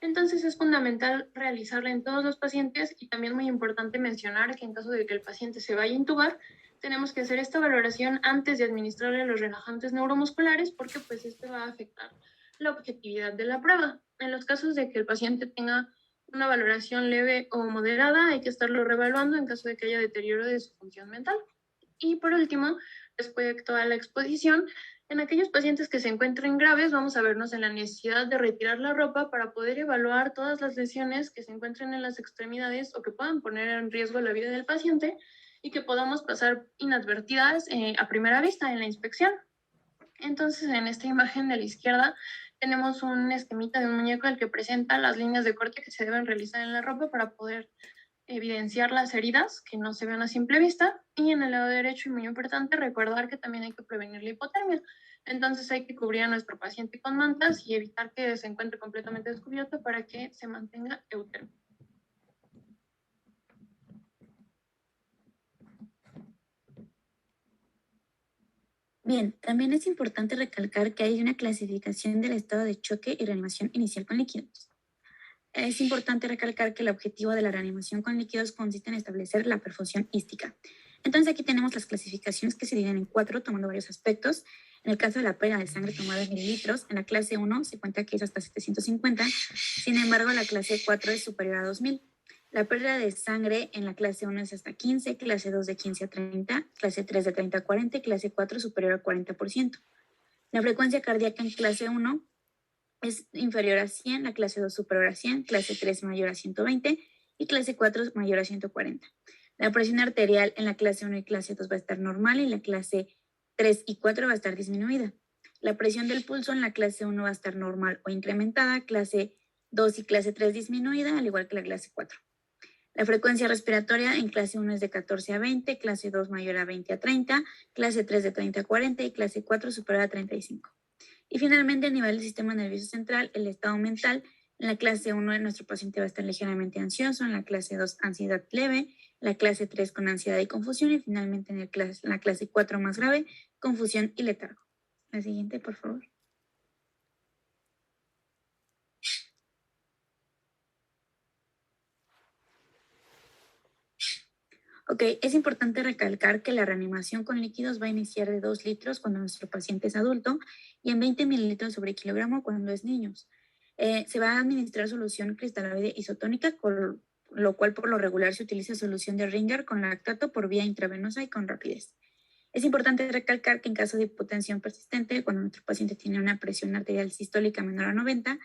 Entonces es fundamental realizarla en todos los pacientes, y también muy importante mencionar que en caso de que el paciente se vaya a intubar, tenemos que hacer esta valoración antes de administrarle los relajantes neuromusculares, porque pues esto va a afectar la objetividad de la prueba. En los casos de que el paciente tenga una valoración leve o moderada, hay que estarlo reevaluando en caso de que haya deterioro de su función mental. Y por último, respecto a la exposición, en aquellos pacientes que se encuentren graves, vamos a vernos en la necesidad de retirar la ropa para poder evaluar todas las lesiones que se encuentren en las extremidades o que puedan poner en riesgo la vida del paciente y que podamos pasar inadvertidas a primera vista en la inspección. Entonces, en esta imagen de la izquierda tenemos un esquemita de un muñeco el que presenta las líneas de corte que se deben realizar en la ropa para poder evidenciar las heridas que no se ven a simple vista. Y en el lado derecho, y muy importante, recordar que también hay que prevenir la hipotermia. Entonces hay que cubrir a nuestro paciente con mantas y evitar que se encuentre completamente descubierto para que se mantenga eutérmico. Bien, también es importante recalcar que hay una clasificación del estado de choque y reanimación inicial con líquidos. Es importante recalcar que el objetivo de la reanimación con líquidos consiste en establecer la perfusión ística. Entonces aquí tenemos las clasificaciones que se dividen en 4, tomando varios aspectos. En el caso de la pérdida de sangre tomada en mililitros, en la clase 1 se cuenta que es hasta 750, sin embargo la clase 4 es superior a 2000. La pérdida de sangre en la clase 1 es hasta 15, clase 2 de 15 a 30, clase 3 de 30 a 40 y clase 4 superior al 40%. La frecuencia cardíaca en clase 1 es inferior a 100, la clase 2 superior a 100, clase 3 mayor a 120 y clase 4 mayor a 140. La presión arterial en la clase 1 y clase 2 va a estar normal y en la clase 3 y 4 va a estar disminuida. La presión del pulso en la clase 1 va a estar normal o incrementada, clase 2 y clase 3 disminuida, al igual que la clase 4. La frecuencia respiratoria en clase 1 es de 14 a 20, clase 2 mayor a 20 a 30, clase 3 de 30 a 40 y clase 4 superior a 35. Y finalmente, a nivel del sistema nervioso central, el estado mental. En la clase 1, nuestro paciente va a estar ligeramente ansioso, en la clase 2, ansiedad leve, en la clase 3 con ansiedad y confusión, y finalmente en la clase 4 más grave, confusión y letargo. La siguiente, por favor. Ok, es importante recalcar que la reanimación con líquidos va a iniciar de 2 litros cuando nuestro paciente es adulto y en 20 mililitros sobre kilogramo cuando es niño. Se va a administrar solución cristaloide isotónica, con lo cual por lo regular se utiliza solución de Ringer con lactato por vía intravenosa y con rapidez. Es importante recalcar que en caso de hipotensión persistente, cuando nuestro paciente tiene una presión arterial sistólica menor a 90,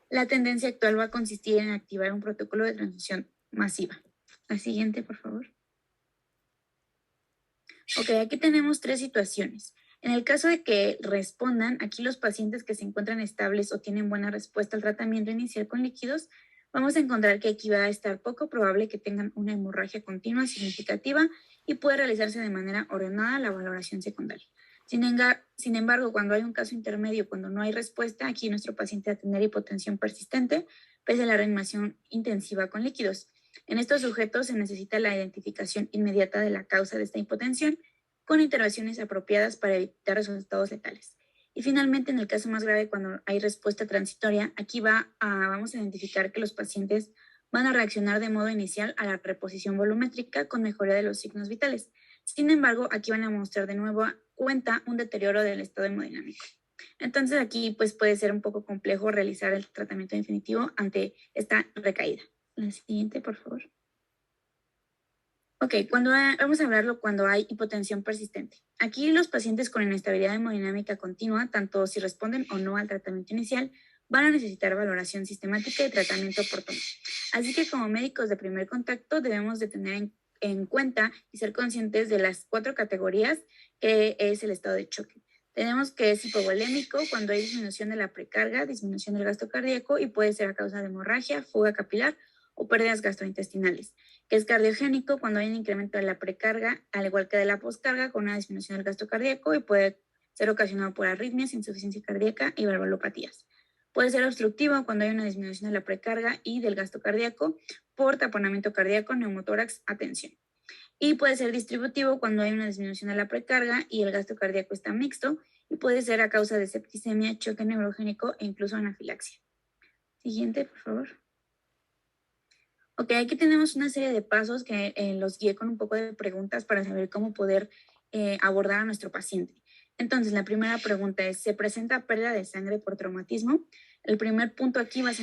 la tendencia actual va a consistir en activar un protocolo de transfusión masiva. La siguiente, por favor. Ok, aquí tenemos 3 situaciones. En el caso de que respondan, aquí los pacientes que se encuentran estables o tienen buena respuesta al tratamiento inicial con líquidos, vamos a encontrar que aquí va a estar poco probable que tengan una hemorragia continua significativa y puede realizarse de manera ordenada la valoración secundaria. Sin embargo, cuando hay un caso intermedio, cuando no hay respuesta, aquí nuestro paciente va a tener hipotensión persistente, pese a la reanimación intensiva con líquidos. En estos sujetos se necesita la identificación inmediata de la causa de esta hipotensión con intervenciones apropiadas para evitar resultados letales. Y finalmente, en el caso más grave, cuando hay respuesta transitoria, aquí vamos a identificar que los pacientes van a reaccionar de modo inicial a la reposición volumétrica con mejoría de los signos vitales. Sin embargo, aquí van a mostrar de nuevo cuenta un deterioro del estado hemodinámico. Entonces aquí pues puede ser un poco complejo realizar el tratamiento definitivo ante esta recaída. La siguiente, por favor. Ok, vamos a hablarlo cuando hay hipotensión persistente. Aquí los pacientes con inestabilidad hemodinámica continua, tanto si responden o no al tratamiento inicial, van a necesitar valoración sistemática y tratamiento oportuno. Así que como médicos de primer contacto debemos de tener en cuenta y ser conscientes de las 4 categorías que es el estado de choque. Tenemos que es hipovolémico cuando hay disminución de la precarga, disminución del gasto cardíaco y puede ser a causa de hemorragia, fuga capilar o pérdidas gastrointestinales, que es cardiogénico cuando hay un incremento de la precarga, al igual que de la poscarga, con una disminución del gasto cardíaco y puede ser ocasionado por arritmias, insuficiencia cardíaca y valvulopatías. Puede ser obstructivo cuando hay una disminución de la precarga y del gasto cardíaco por taponamiento cardíaco, neumotórax, atención. Y puede ser distributivo cuando hay una disminución de la precarga y el gasto cardíaco está mixto y puede ser a causa de septicemia, choque neurogénico e incluso anafilaxia. Siguiente, por favor. Ok, aquí tenemos una serie de pasos que los guié con un poco de preguntas para saber cómo poder abordar a nuestro paciente. Entonces, la primera pregunta es, ¿se presenta pérdida de sangre por traumatismo? El primer punto aquí va a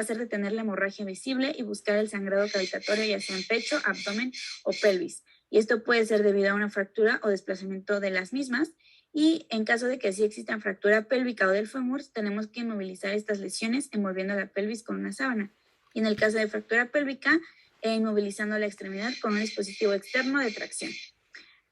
ser detener la hemorragia visible y buscar el sangrado cavitatorio, ya sea en pecho, abdomen o pelvis. Y esto puede ser debido a una fractura o desplazamiento de las mismas. Y en caso de que sí exista fractura pélvica o del fémur, tenemos que inmovilizar estas lesiones envolviendo la pelvis con una sábana. Y en el caso de fractura pélvica, inmovilizando la extremidad con un dispositivo externo de tracción.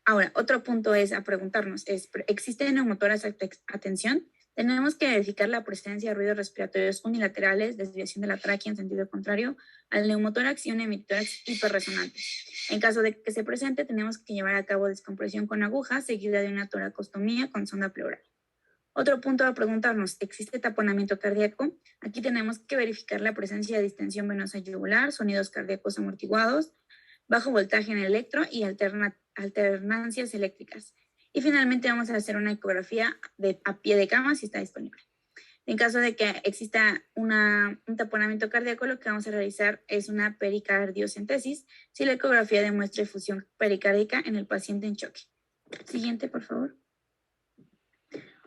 Ahora, otro punto es a preguntarnos, ¿existe neumotórax a tensión? Tenemos que verificar la presencia de ruidos respiratorios unilaterales, desviación de la tráquea en sentido contrario al neumotórax y un hemitórax hiperresonante. En caso de que se presente, tenemos que llevar a cabo descompresión con aguja seguida de una toracostomía con sonda pleural. Otro punto a preguntarnos, ¿existe taponamiento cardíaco? Aquí tenemos que verificar la presencia de distensión venosa yugular, sonidos cardíacos amortiguados, bajo voltaje en electro y alternancias eléctricas. Y finalmente vamos a hacer una ecografía a pie de cama si está disponible. En caso de que exista un taponamiento cardíaco, lo que vamos a realizar es una pericardiocentesis si la ecografía demuestra efusión pericárdica en el paciente en choque. Siguiente, por favor.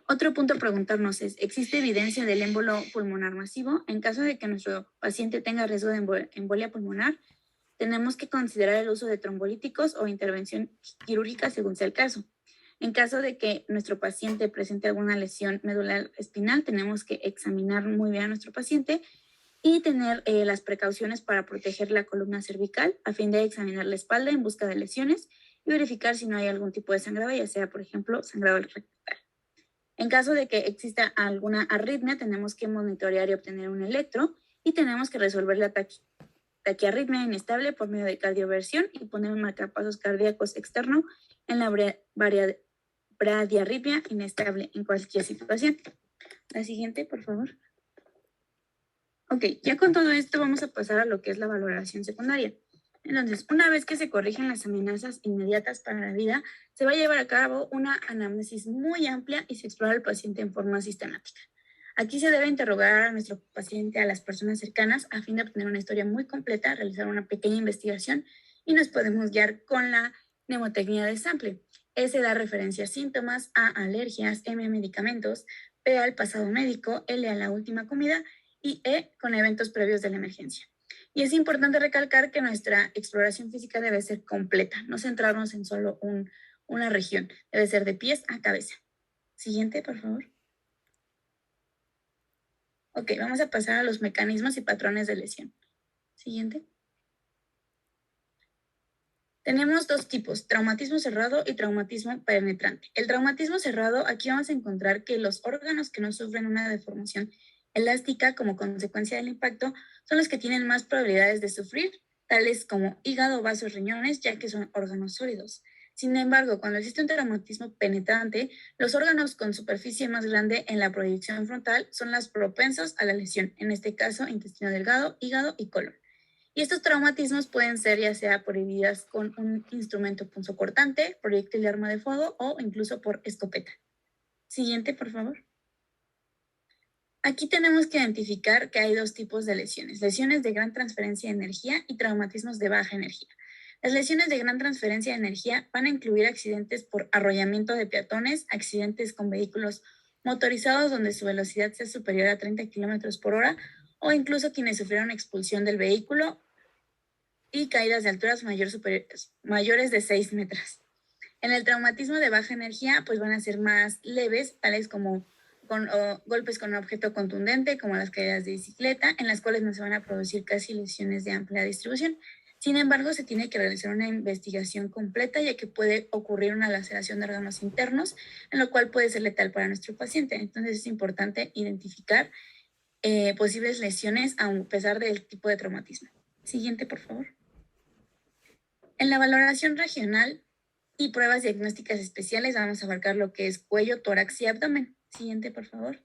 Otro punto a preguntarnos es, ¿existe evidencia del émbolo pulmonar masivo? En caso de que nuestro paciente tenga riesgo de embolia pulmonar, tenemos que considerar el uso de trombolíticos o intervención quirúrgica según sea el caso. En caso de que nuestro paciente presente alguna lesión medular espinal, tenemos que examinar muy bien a nuestro paciente y tener las precauciones para proteger la columna cervical a fin de examinar la espalda en busca de lesiones y verificar si no hay algún tipo de sangrado, ya sea, por ejemplo, sangrado rectal. En caso de que exista alguna arritmia, tenemos que monitorear y obtener un electro y tenemos que resolver la taquiarritmia inestable por medio de cardioversión y poner un marcapasos cardíacos externo en la bradiarritmia inestable en cualquier situación. La siguiente, por favor. Ok, ya con todo esto vamos a pasar a lo que es la valoración secundaria. Entonces, una vez que se corrigen las amenazas inmediatas para la vida, se va a llevar a cabo una anamnesis muy amplia y se explora al paciente en forma sistemática. Aquí se debe interrogar a nuestro paciente, a las personas cercanas, a fin de obtener una historia muy completa, realizar una pequeña investigación y nos podemos guiar con la mnemotecnia de sample. S da referencia a síntomas, A alergias, M a medicamentos, P al pasado médico, L a la última comida y E con eventos previos de la emergencia. Y es importante recalcar que nuestra exploración física debe ser completa, no centrarnos en solo una región, debe ser de pies a cabeza. Siguiente, por favor. Ok, vamos a pasar a los mecanismos y patrones de lesión. Siguiente. Tenemos dos tipos, traumatismo cerrado y traumatismo penetrante. El traumatismo cerrado, aquí vamos a encontrar que los órganos que no sufren una deformación elástica como consecuencia del impacto son los que tienen más probabilidades de sufrir, tales como hígado, vasos, riñones, ya que son órganos sólidos. Sin embargo, cuando existe un traumatismo penetrante, los órganos con superficie más grande en la proyección frontal son los propensos a la lesión, en este caso intestino delgado, hígado y colon. Y estos traumatismos pueden ser ya sea por heridas con un instrumento punzocortante, proyectil de arma de fuego o incluso por escopeta. Siguiente, por favor. Aquí tenemos que identificar que hay dos tipos de lesiones, lesiones de gran transferencia de energía y traumatismos de baja energía. Las lesiones de gran transferencia de energía van a incluir accidentes por arrollamiento de peatones, accidentes con vehículos motorizados donde su velocidad sea superior a 30 kilómetros por hora o incluso quienes sufrieron expulsión del vehículo y caídas de alturas mayores de 6 metros. En el traumatismo de baja energía, pues van a ser más leves, tales como golpes con un objeto contundente, como las caídas de bicicleta, en las cuales no se van a producir casi lesiones de amplia distribución. Sin embargo, se tiene que realizar una investigación completa, ya que puede ocurrir una laceración de órganos internos, en lo cual puede ser letal para nuestro paciente. Entonces, es importante identificar posibles lesiones a pesar del tipo de traumatismo. Siguiente, por favor. En la valoración regional y pruebas diagnósticas especiales vamos a abarcar lo que es cuello, tórax y abdomen. Siguiente, por favor.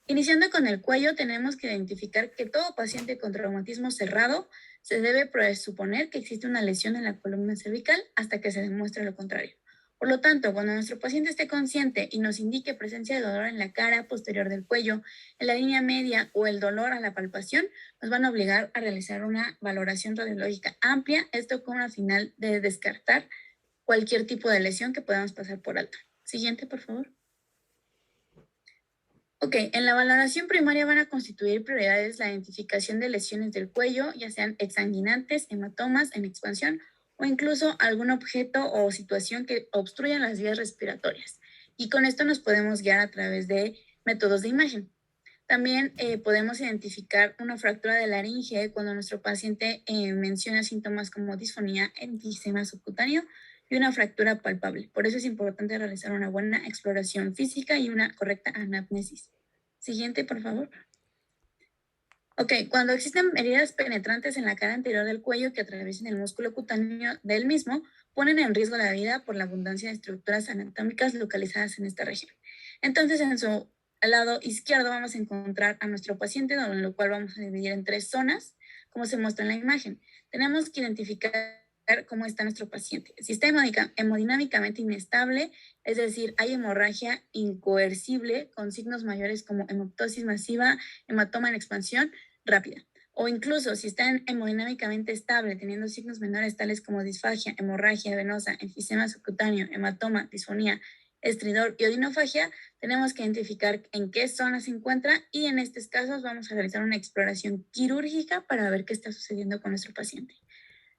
Iniciando con el cuello, tenemos que identificar que todo paciente con traumatismo cerrado se debe presuponer que existe una lesión en la columna cervical hasta que se demuestre lo contrario. Por lo tanto, cuando nuestro paciente esté consciente y nos indique presencia de dolor en la cara posterior del cuello, en la línea media o el dolor a la palpación, nos van a obligar a realizar una valoración radiológica amplia, esto con la final de descartar cualquier tipo de lesión que podamos pasar por alto. Siguiente, por favor. Ok, en la valoración primaria van a constituir prioridades la identificación de lesiones del cuello, ya sean exsanguinantes, hematomas en expansión o incluso algún objeto o situación que obstruyan las vías respiratorias. Y con esto nos podemos guiar a través de métodos de imagen. También podemos identificar una fractura de laringe cuando nuestro paciente menciona síntomas como disfonía, enfisema subcutáneo y una fractura palpable. Por eso es importante realizar una buena exploración física y una correcta anamnesis. Siguiente, por favor. Ok, cuando existen heridas penetrantes en la cara anterior del cuello que atraviesen el músculo cutáneo del mismo, ponen en riesgo la vida por la abundancia de estructuras anatómicas localizadas en esta región. Entonces, en su lado izquierdo vamos a encontrar a nuestro paciente, en lo cual vamos a dividir en 3 zonas, como se muestra en la imagen. Tenemos que identificar cómo está nuestro paciente. Si está hemodinámicamente inestable, es decir, hay hemorragia incoercible con signos mayores como hemoptosis masiva, hematoma en expansión rápida. O incluso si está hemodinámicamente estable, teniendo signos menores tales como disfagia, hemorragia venosa, enfisema subcutáneo, hematoma, disfonía, estridor y odinofagia, tenemos que identificar en qué zona se encuentra y en estos casos vamos a realizar una exploración quirúrgica para ver qué está sucediendo con nuestro paciente.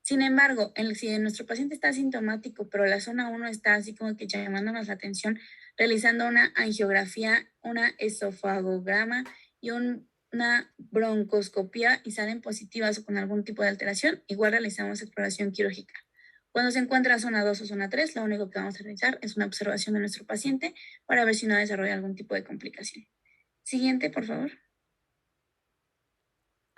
Sin embargo, si nuestro paciente está asintomático, pero la zona 1 está así como que llamándonos la atención, realizando una angiografía, una esofagograma y una broncoscopía y salen positivas o con algún tipo de alteración, igual realizamos exploración quirúrgica. Cuando se encuentra zona 2 o zona 3, lo único que vamos a realizar es una observación de nuestro paciente para ver si no desarrolla algún tipo de complicación. Siguiente, por favor.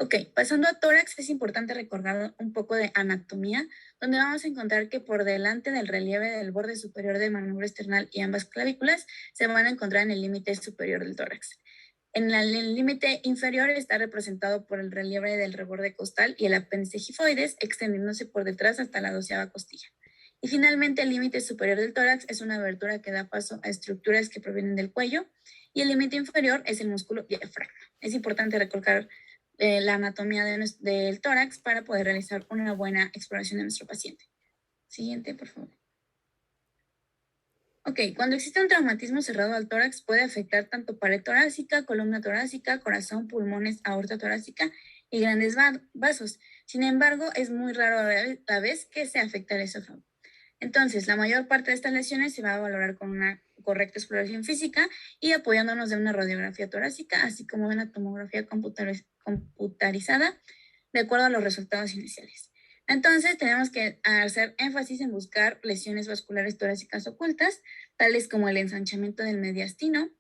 Ok, pasando a tórax, es importante recordar un poco de anatomía, donde vamos a encontrar que por delante del relieve del borde superior del manubrio esternal y ambas clavículas se van a encontrar en el límite superior del tórax. En el límite inferior está representado por el relieve del reborde costal y el apéndice gifoides, extendiéndose por detrás hasta la 12ª costilla. Y finalmente, el límite superior del tórax es una abertura que da paso a estructuras que provienen del cuello, y el límite inferior es el músculo diafragma. Es importante recalcar la anatomía del tórax para poder realizar una buena exploración de nuestro paciente. Siguiente, por favor. Ok, cuando existe un traumatismo cerrado al tórax puede afectar tanto pared torácica, columna torácica, corazón, pulmones, aorta torácica y grandes vasos. Sin embargo, es muy raro a la vez que se afecta el esófago. Entonces, la mayor parte de estas lesiones se va a valorar con una correcta exploración física y apoyándonos de una radiografía torácica, así como de una tomografía computarizada, de acuerdo a los resultados iniciales. Entonces, tenemos que hacer énfasis en buscar lesiones vasculares torácicas ocultas, tales como el ensanchamiento del mediastino,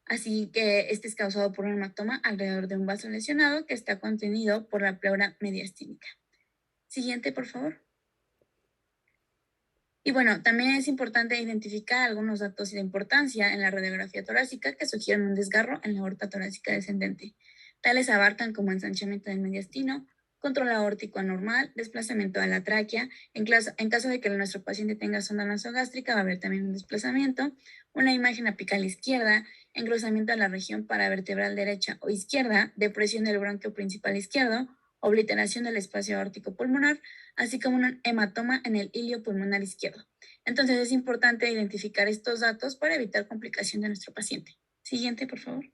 así que este es causado por un hematoma alrededor de un vaso lesionado que está contenido por la pleura mediastínica. Siguiente, por favor. Y bueno, también es importante identificar algunos datos de importancia en la radiografía torácica que sugieren un desgarro en la aorta torácica descendente. Tales abarcan como ensanchamiento del mediastino, control aórtico anormal, desplazamiento de la tráquea. En caso de que nuestro paciente tenga sonda nasogástrica, va a haber también un desplazamiento, una imagen apical izquierda, engrosamiento de la región paravertebral derecha o izquierda, depresión del bronquio principal izquierdo, obliteración del espacio aórtico pulmonar, así como un hematoma en el hilio pulmonar izquierdo. Entonces es importante identificar estos datos para evitar complicación de nuestro paciente. Siguiente, por favor.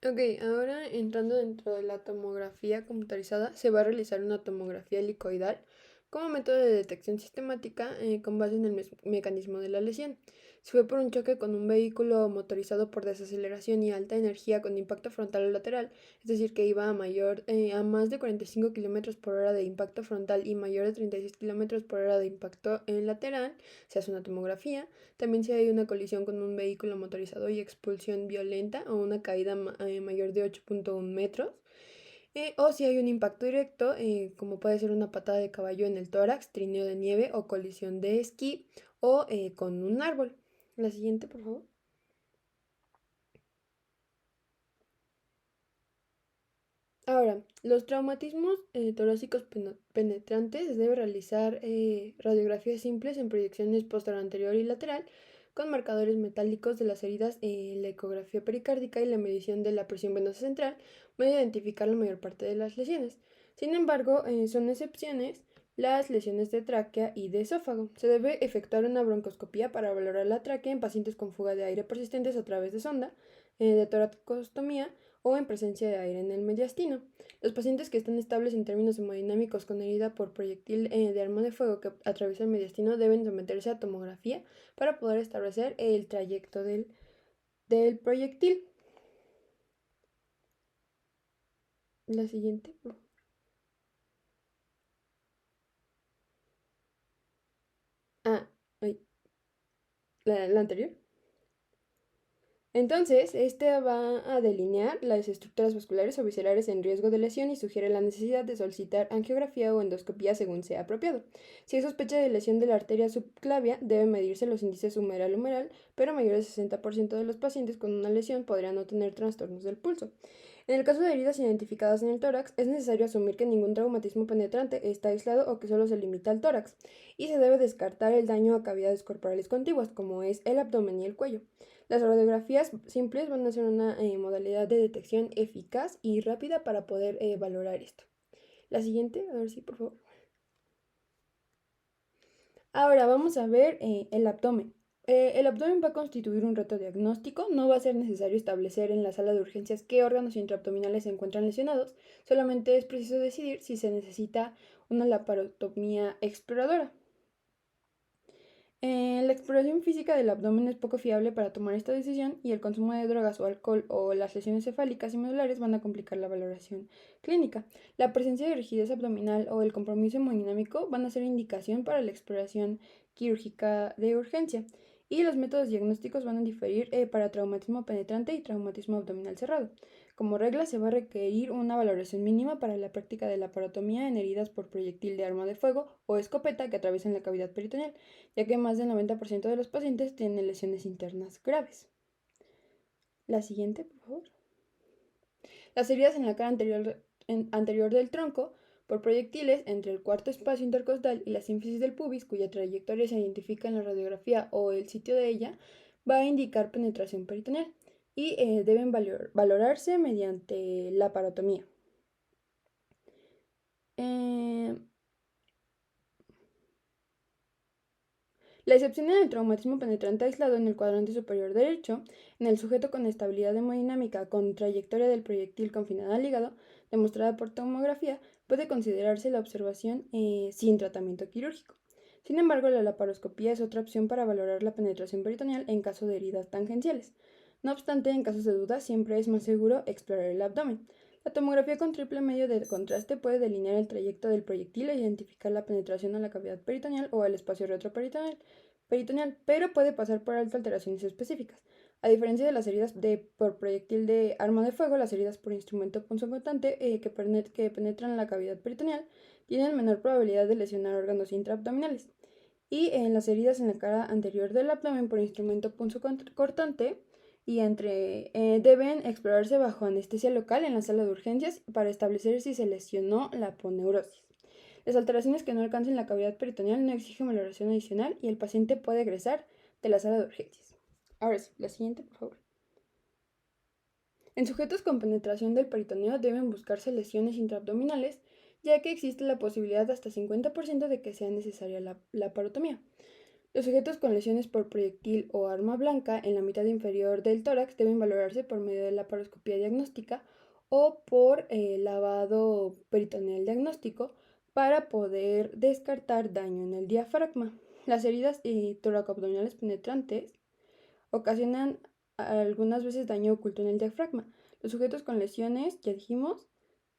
Ok, ahora entrando dentro de la tomografía computarizada, se va a realizar una tomografía helicoidal como método de detección sistemática con base en el mecanismo de la lesión. Si fue por un choque con un vehículo motorizado por desaceleración y alta energía con impacto frontal o lateral, es decir, que iba a más de 45 km por hora de impacto frontal y mayor de 36 km por hora de impacto en lateral, se hace una tomografía. También si hay una colisión con un vehículo motorizado y expulsión violenta o una caída mayor de 8.1 metros. O si hay un impacto directo, como puede ser una patada de caballo en el tórax, trineo de nieve o colisión de esquí o con un árbol. La siguiente, por favor. Ahora, los traumatismos torácicos penetrantes se debe realizar radiografías simples en proyecciones posterior, anterior y lateral con marcadores metálicos de las heridas, la ecografía pericárdica y la medición de la presión venosa central van a identificar la mayor parte de las lesiones. Sin embargo, son excepciones las lesiones de tráquea y de esófago. Se debe efectuar una broncoscopía para valorar la tráquea en pacientes con fuga de aire persistentes a través de sonda, de toracostomía o en presencia de aire en el mediastino. Los pacientes que están estables en términos hemodinámicos con herida por proyectil de arma de fuego que atraviesa el mediastino deben someterse a tomografía para poder establecer el trayecto del proyectil. La siguiente. Ah, ay, la anterior. Entonces, este va a delinear las estructuras vasculares o viscerales en riesgo de lesión y sugiere la necesidad de solicitar angiografía o endoscopía según sea apropiado. Si hay sospecha de lesión de la arteria subclavia, deben medirse los índices humeral-humeral, pero mayor del 60% de los pacientes con una lesión podrían no tener trastornos del pulso. En el caso de heridas identificadas en el tórax, es necesario asumir que ningún traumatismo penetrante está aislado o que solo se limita al tórax, y se debe descartar el daño a cavidades corporales contiguas, como es el abdomen y el cuello. Las radiografías simples van a ser una modalidad de detección eficaz y rápida para poder valorar esto. La siguiente, a ver si por favor. Ahora vamos a ver el abdomen. El abdomen va a constituir un reto diagnóstico. No va a ser necesario establecer en la sala de urgencias qué órganos intraabdominales se encuentran lesionados. Solamente es preciso decidir si se necesita una laparotomía exploradora. La exploración física del abdomen es poco fiable para tomar esta decisión y el consumo de drogas o alcohol o las lesiones cefálicas y medulares van a complicar la valoración clínica. La presencia de rigidez abdominal o el compromiso hemodinámico van a ser indicación para la exploración quirúrgica de urgencia y los métodos diagnósticos van a diferir para traumatismo penetrante y traumatismo abdominal cerrado. Como regla, se va a requerir una valoración mínima para la práctica de la parotomía en heridas por proyectil de arma de fuego o escopeta que atraviesen la cavidad peritoneal, ya que más del 90% de los pacientes tienen lesiones internas graves. La siguiente, por favor. Las heridas en la cara anterior del tronco por proyectiles entre el cuarto espacio intercostal y la sínfisis del pubis, cuya trayectoria se identifica en la radiografía o el sitio de ella, va a indicar penetración peritoneal y deben valorarse mediante la parotomía. La excepción en el traumatismo penetrante aislado en el cuadrante superior derecho, en el sujeto con estabilidad hemodinámica con trayectoria del proyectil confinada al hígado, demostrada por tomografía, puede considerarse la observación sin tratamiento quirúrgico. Sin embargo, la laparoscopía es otra opción para valorar la penetración peritoneal en caso de heridas tangenciales. No obstante, en casos de duda, siempre es más seguro explorar el abdomen. La tomografía con triple medio de contraste puede delinear el trayecto del proyectil e identificar la penetración a la cavidad peritoneal o al espacio retroperitoneal, pero puede pasar por alto alteraciones específicas. A diferencia de las heridas por proyectil de arma de fuego, las heridas por instrumento punzocortante que penetran la cavidad peritoneal tienen menor probabilidad de lesionar órganos intraabdominales. Y en las heridas en la cara anterior del abdomen por instrumento punzocortante deben explorarse bajo anestesia local en la sala de urgencias para establecer si se lesionó la aponeurosis. Las alteraciones que no alcancen la cavidad peritoneal no exigen valoración adicional y el paciente puede egresar de la sala de urgencias. Ahora sí, la siguiente, por favor. En sujetos con penetración del peritoneo deben buscarse lesiones intraabdominales, ya que existe la posibilidad de hasta 50% de que sea necesaria la laparotomía. Los sujetos con lesiones por proyectil o arma blanca en la mitad inferior del tórax deben valorarse por medio de la laparoscopía diagnóstica o por lavado peritoneal diagnóstico para poder descartar daño en el diafragma. Las heridas toracoabdominales penetrantes ocasionan algunas veces daño oculto en el diafragma. Los sujetos con lesiones, ya dijimos,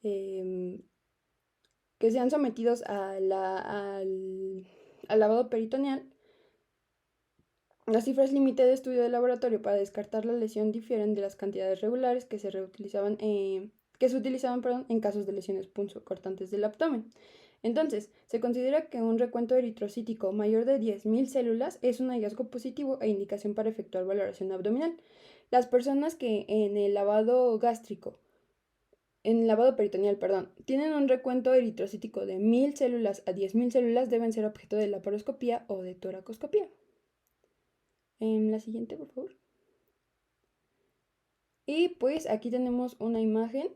que sean sometidos al lavado peritoneal. Las cifras límite de estudio de laboratorio para descartar la lesión difieren de las cantidades regulares que se utilizaban en casos de lesiones punzocortantes del abdomen. Entonces, se considera que un recuento eritrocítico mayor de 10.000 células es un hallazgo positivo e indicación para efectuar valoración abdominal. Las personas que en el lavado peritoneal, tienen un recuento eritrocítico de 1.000 células a 10.000 células deben ser objeto de laparoscopía o de toracoscopía. En la siguiente, por favor. Y pues aquí tenemos una imagen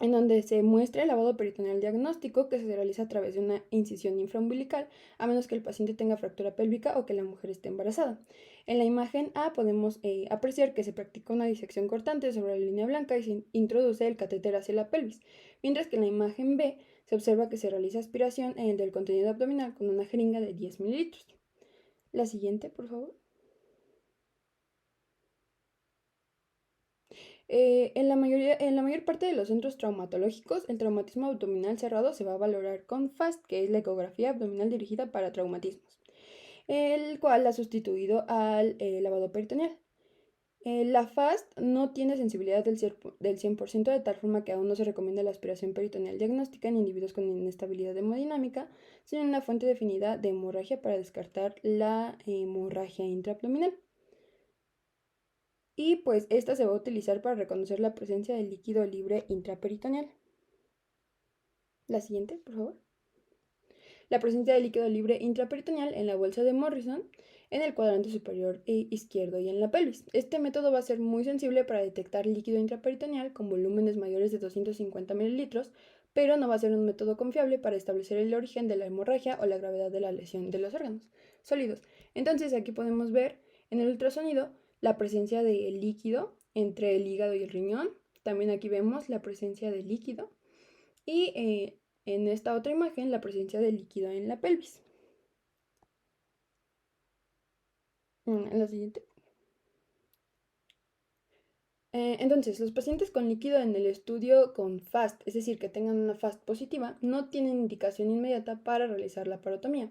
en donde se muestra el lavado peritoneal diagnóstico que se realiza a través de una incisión infraumbilical, a menos que el paciente tenga fractura pélvica o que la mujer esté embarazada. En la imagen A podemos apreciar que se practica una disección cortante sobre la línea blanca y se introduce el catéter hacia la pelvis, mientras que en la imagen B se observa que se realiza aspiración del contenido abdominal con una jeringa de 10 mililitros. La siguiente, por favor. En la mayor parte de los centros traumatológicos, el traumatismo abdominal cerrado se va a valorar con FAST, que es la ecografía abdominal dirigida para traumatismos, el cual ha sustituido al lavado peritoneal. La FAST no tiene sensibilidad del 100%, de tal forma que aún no se recomienda la aspiración peritoneal diagnóstica en individuos con inestabilidad hemodinámica, sino una fuente definida de hemorragia para descartar la hemorragia intraabdominal. Y pues esta se va a utilizar para reconocer la presencia de líquido libre intraperitoneal. La siguiente, por favor. La presencia de líquido libre intraperitoneal en la bolsa de Morrison, en el cuadrante superior izquierdo y en la pelvis. Este método va a ser muy sensible para detectar líquido intraperitoneal con volúmenes mayores de 250 mililitros, pero no va a ser un método confiable para establecer el origen de la hemorragia o la gravedad de la lesión de los órganos sólidos. Entonces aquí podemos ver en el ultrasonido la presencia de líquido entre el hígado y el riñón. También aquí vemos la presencia de líquido y en esta otra imagen la presencia de líquido en la pelvis. En la siguiente. Entonces, los pacientes con líquido en el estudio con FAST, es decir, que tengan una FAST positiva, no tienen indicación inmediata para realizar la parotomía.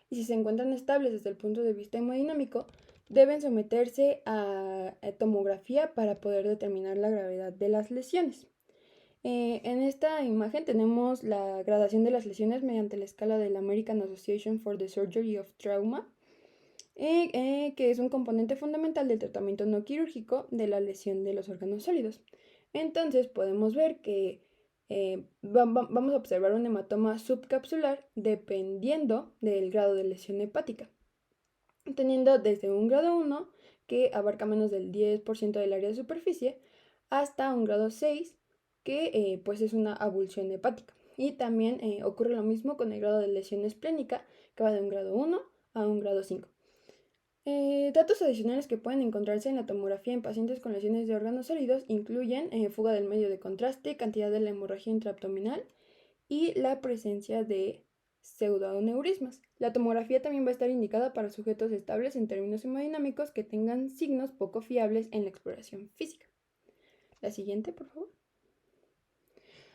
Y si se encuentran estables desde el punto de vista hemodinámico, deben someterse a tomografía para poder determinar la gravedad de las lesiones. En esta imagen tenemos la gradación de las lesiones mediante la escala de la American Association for the Surgery of Trauma, que es un componente fundamental del tratamiento no quirúrgico de la lesión de los órganos sólidos. Entonces podemos ver que vamos a observar un hematoma subcapsular dependiendo del grado de lesión hepática, teniendo desde un grado 1, que abarca menos del 10% del área de superficie, hasta un grado 6, que pues es una abulsión hepática. Y también ocurre lo mismo con el grado de lesión esplénica, que va de un grado 1 a un grado 5. Datos adicionales que pueden encontrarse en la tomografía en pacientes con lesiones de órganos sólidos incluyen fuga del medio de contraste, cantidad de la hemorragia intraabdominal y la presencia de pseudoaneurismas. La tomografía también va a estar indicada para sujetos estables en términos hemodinámicos que tengan signos poco fiables en la exploración física. La siguiente, por favor.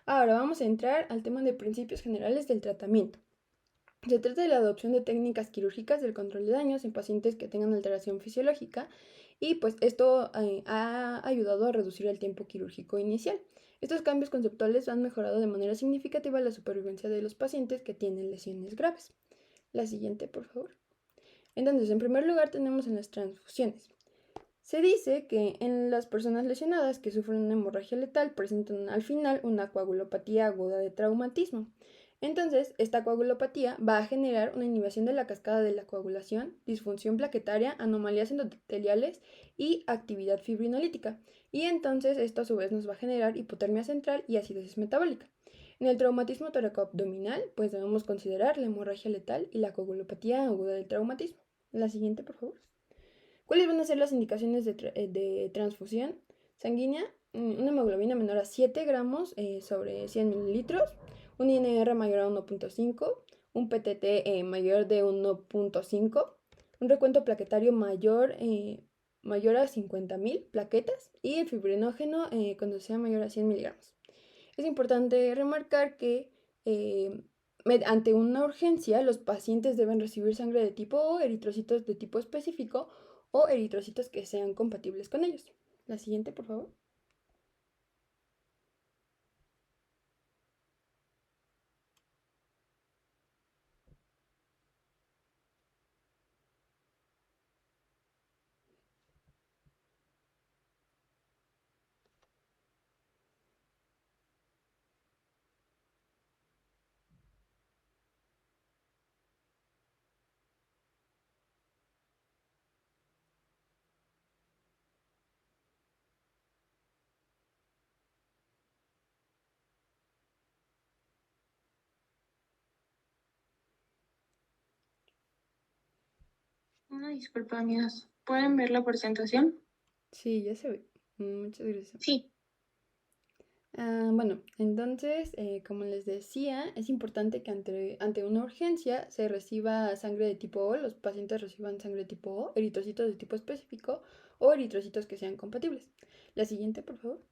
Ahora vamos a entrar al tema de principios generales del tratamiento. Se trata de la adopción de técnicas quirúrgicas del control de daños en pacientes que tengan alteración fisiológica y pues esto ha ayudado a reducir el tiempo quirúrgico inicial. Estos cambios conceptuales han mejorado de manera significativa la supervivencia de los pacientes que tienen lesiones graves. La siguiente, por favor. Entonces, en primer lugar tenemos en las transfusiones. Se dice que en las personas lesionadas que sufren una hemorragia letal presentan al final una coagulopatía aguda de traumatismo. Entonces, esta coagulopatía va a generar una inhibición de la cascada de la coagulación, disfunción plaquetaria, anomalías endoteliales y actividad fibrinolítica. Y entonces esto a su vez nos va a generar hipotermia central y acidosis metabólica. En el traumatismo toracoabdominal, pues debemos considerar la hemorragia letal y la coagulopatía aguda del traumatismo. La siguiente, por favor. ¿Cuáles van a ser las indicaciones de transfusión sanguínea? Una hemoglobina menor a 7 gramos sobre 100 mililitros, un INR mayor a 1.5, un PTT mayor de 1.5, un recuento plaquetario mayor a 50.000 plaquetas y el fibrinógeno cuando sea mayor a 100 miligramos. Es importante remarcar que ante una urgencia los pacientes deben recibir sangre de tipo O, eritrocitos de tipo específico o eritrocitos que sean compatibles con ellos. La siguiente, por favor. Una disculpa, amigas. ¿Pueden ver la presentación? Sí, ya se ve. Muchas gracias. Sí. Bueno, entonces, como les decía, es importante que ante una urgencia se reciba sangre de tipo O, los pacientes reciban sangre de tipo O, eritrocitos de tipo específico o eritrocitos que sean compatibles. La siguiente, por favor.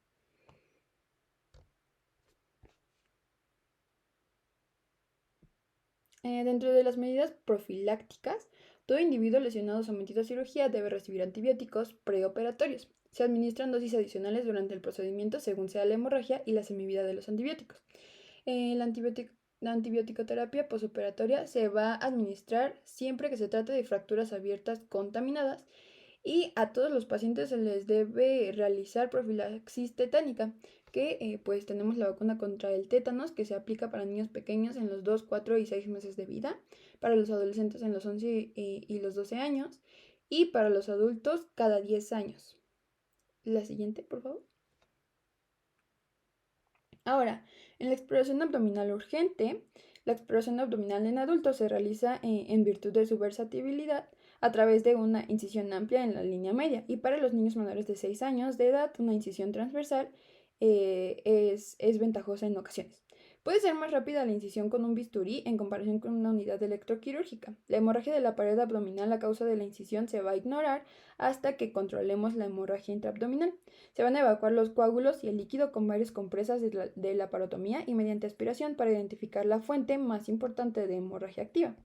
Dentro de las medidas profilácticas Todo individuo lesionado sometido a cirugía debe recibir antibióticos preoperatorios. Se administran dosis adicionales durante el procedimiento según sea la hemorragia y la semivida de los antibióticos. La antibioticoterapia posoperatoria se va a administrar siempre que se trate de fracturas abiertas contaminadas y a todos los pacientes se les debe realizar profilaxis tetánica, que pues tenemos la vacuna contra el tétanos que se aplica para niños pequeños en los 2, 4 y 6 meses de vida, para los adolescentes en los 11 y los 12 años y para los adultos cada 10 años. La siguiente, por favor. Ahora, en la exploración abdominal urgente, la exploración abdominal en adultos se realiza en virtud de su versatilidad a través de una incisión amplia en la línea media y para los niños menores de 6 años de edad una incisión transversal es ventajosa en ocasiones. Puede ser más rápida la incisión con un bisturí en comparación con una unidad electroquirúrgica. La hemorragia de la pared abdominal a causa de la incisión se va a ignorar hasta que controlemos la hemorragia intraabdominal. Se van a evacuar los coágulos y el líquido con varias compresas de la parotomía y mediante aspiración para identificar la fuente más importante de hemorragia activa.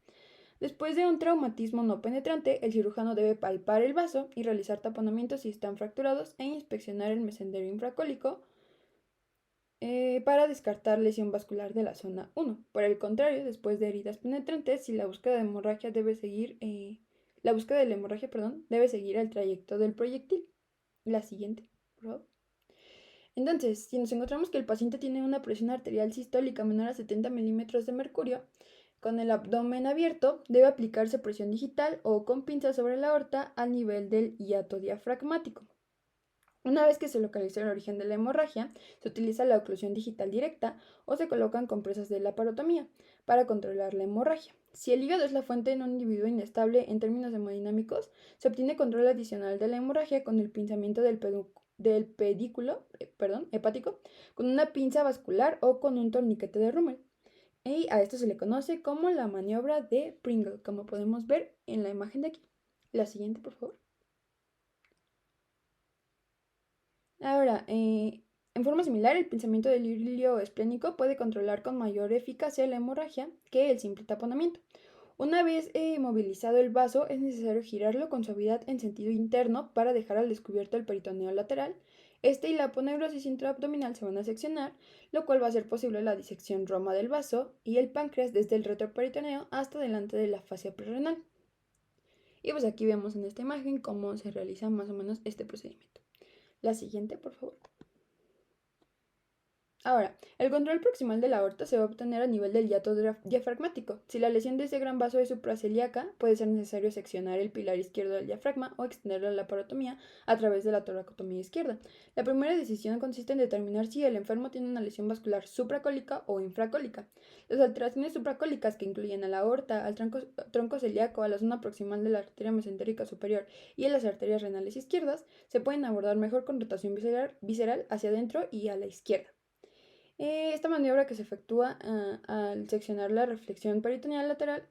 Después de un traumatismo no penetrante, el cirujano debe palpar el vaso y realizar taponamientos si están fracturados e inspeccionar el mesenterio infracólico para descartar lesión vascular de la zona 1. Por el contrario, después de heridas penetrantes, si la búsqueda de hemorragia debe seguir, la búsqueda de la hemorragia, debe seguir el trayecto del proyectil. La siguiente, por favor. Entonces, si nos encontramos que el paciente tiene una presión arterial sistólica menor a 70 milímetros de mercurio, con el abdomen abierto, debe aplicarse presión digital o con pinzas sobre la aorta al nivel del hiato diafragmático. Una vez que se localiza el origen de la hemorragia, se utiliza la oclusión digital directa o se colocan compresas de la parotomía para controlar la hemorragia. Si el hígado es la fuente en un individuo inestable en términos hemodinámicos, se obtiene control adicional de la hemorragia con el pinzamiento del pedículo hepático, con una pinza vascular o con un torniquete de Rummel. Y a esto se le conoce como la maniobra de Pringle, como podemos ver en la imagen de aquí. La siguiente, por favor. Ahora, en forma similar, el pinzamiento del hilo esplénico puede controlar con mayor eficacia la hemorragia que el simple taponamiento. Una vez movilizado el vaso, es necesario girarlo con suavidad en sentido interno para dejar al descubierto el peritoneo lateral. Este y la aponeurosis intraabdominal se van a seccionar, lo cual va a hacer posible la disección roma del vaso y el páncreas desde el retroperitoneo hasta delante de la fascia prerrenal. Y pues aquí vemos en esta imagen cómo se realiza más o menos este procedimiento. La siguiente, por favor. Ahora, el control proximal de la aorta se va a obtener a nivel del hiato diafragmático. Si la lesión de ese gran vaso es supracelíaca, puede ser necesario seccionar el pilar izquierdo del diafragma o extender la laparotomía a través de la toracotomía izquierda. La primera decisión consiste en determinar si el enfermo tiene una lesión vascular supracólica o infracólica. Las alteraciones supracólicas, que incluyen a la aorta, al tronco celíaco, a la zona proximal de la arteria mesentérica superior y a las arterias renales izquierdas, se pueden abordar mejor con rotación visceral hacia adentro y a la izquierda. Esta maniobra que se efectúa al seccionar la reflexión peritoneal lateral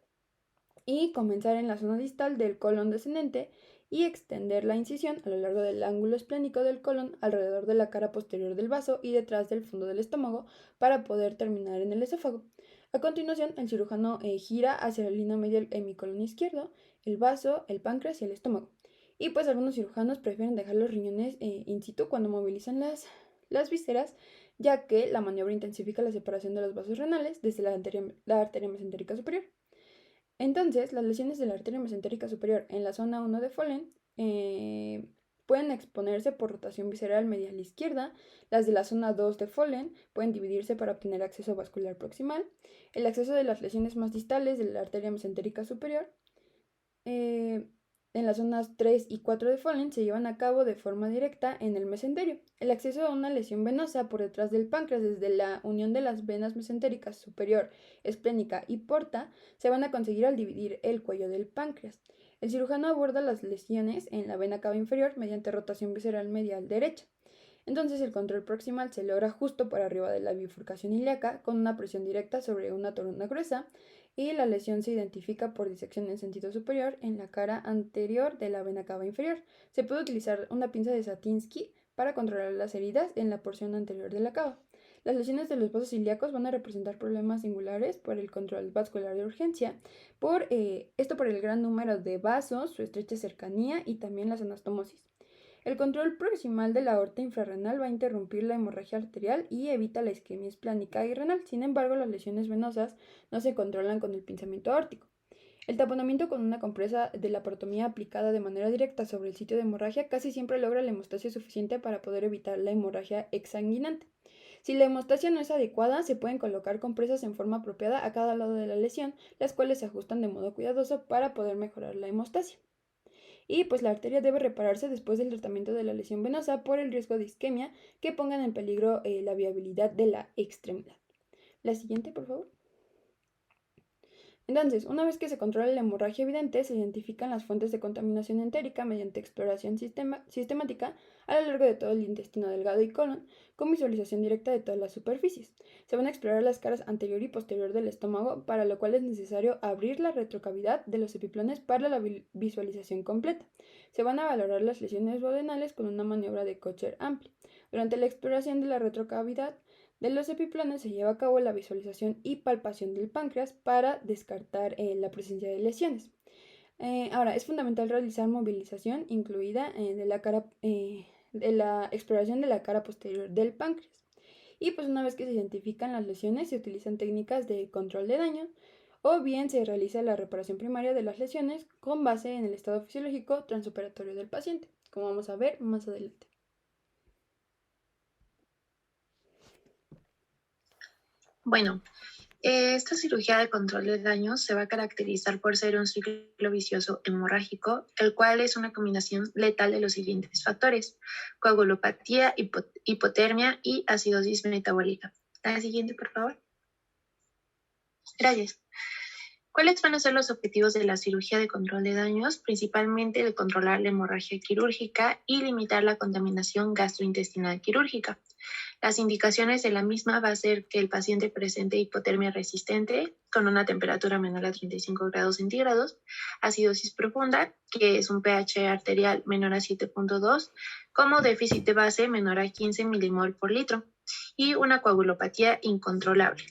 y comenzar en la zona distal del colon descendente y extender la incisión a lo largo del ángulo esplénico del colon alrededor de la cara posterior del vaso y detrás del fondo del estómago para poder terminar en el esófago. A continuación, el cirujano gira hacia la línea media el hemicolon izquierdo, el vaso, el páncreas y el estómago. Y pues algunos cirujanos prefieren dejar los riñones in situ cuando movilizan las vísceras, ya que la maniobra intensifica la separación de los vasos renales desde la arteria mesentérica superior. Entonces, las lesiones de la arteria mesentérica superior en la zona 1 de Follen pueden exponerse por rotación visceral medial izquierda. Las de la zona 2 de Follen pueden dividirse para obtener acceso vascular proximal. El acceso de las lesiones más distales de la arteria mesentérica superior en las zonas 3 y 4 de Follen se llevan a cabo de forma directa en el mesenterio. El acceso a una lesión venosa por detrás del páncreas desde la unión de las venas mesentéricas superior, esplénica y porta se van a conseguir al dividir el cuello del páncreas. El cirujano aborda las lesiones en la vena cava inferior mediante rotación visceral medial derecha. Entonces el control proximal se logra justo por arriba de la bifurcación ilíaca con una presión directa sobre una toruna gruesa y la lesión se identifica por disección en sentido superior en la cara anterior de la vena cava inferior. Se puede utilizar una pinza de Satinsky para controlar las heridas en la porción anterior de la cava. Las lesiones de los vasos ilíacos van a representar problemas singulares por el control vascular de urgencia, por el gran número de vasos, su estrecha cercanía y también las anastomosis. El control proximal de la aorta infrarrenal va a interrumpir la hemorragia arterial y evita la isquemia esplánica y renal. Sin embargo, las lesiones venosas no se controlan con el pinzamiento aórtico. El taponamiento con una compresa de laparotomía aplicada de manera directa sobre el sitio de hemorragia casi siempre logra la hemostasia suficiente para poder evitar la hemorragia exsanguinante. Si la hemostasia no es adecuada, se pueden colocar compresas en forma apropiada a cada lado de la lesión, las cuales se ajustan de modo cuidadoso para poder mejorar la hemostasia. Y pues la arteria debe repararse después del tratamiento de la lesión venosa por el riesgo de isquemia que pongan en peligro la viabilidad de la extremidad. La siguiente, por favor. Entonces, una vez que se controla la hemorragia evidente, se identifican las fuentes de contaminación entérica mediante exploración sistemática a lo largo de todo el intestino delgado y colon, con visualización directa de todas las superficies. Se van a explorar las caras anterior y posterior del estómago, para lo cual es necesario abrir la retrocavidad de los epiplones para la visualización completa. Se van a valorar las lesiones duodenales con una maniobra de Kocher amplia. Durante la exploración de la retrocavidad de los epiplones se lleva a cabo la visualización y palpación del páncreas para descartar la presencia de lesiones. Ahora, es fundamental realizar movilización incluida de la exploración de la cara posterior del páncreas. Y pues una vez que se identifican las lesiones, se utilizan técnicas de control de daño o bien se realiza la reparación primaria de las lesiones con base en el estado fisiológico transoperatorio del paciente, como vamos a ver más adelante. Bueno, esta cirugía de control de daños se va a caracterizar por ser un ciclo vicioso hemorrágico, el cual es una combinación letal de los siguientes factores: coagulopatía, hipotermia y acidosis metabólica. La siguiente, por favor. Gracias. ¿Cuáles van a ser los objetivos de la cirugía de control de daños? Principalmente el controlar la hemorragia quirúrgica y limitar la contaminación gastrointestinal quirúrgica. Las indicaciones de la misma va a ser que el paciente presente hipotermia resistente con una temperatura menor a 35 grados centígrados, acidosis profunda, que es un pH arterial menor a 7.2, como déficit de base menor a 15 milimol por litro y una coagulopatía incontrolable.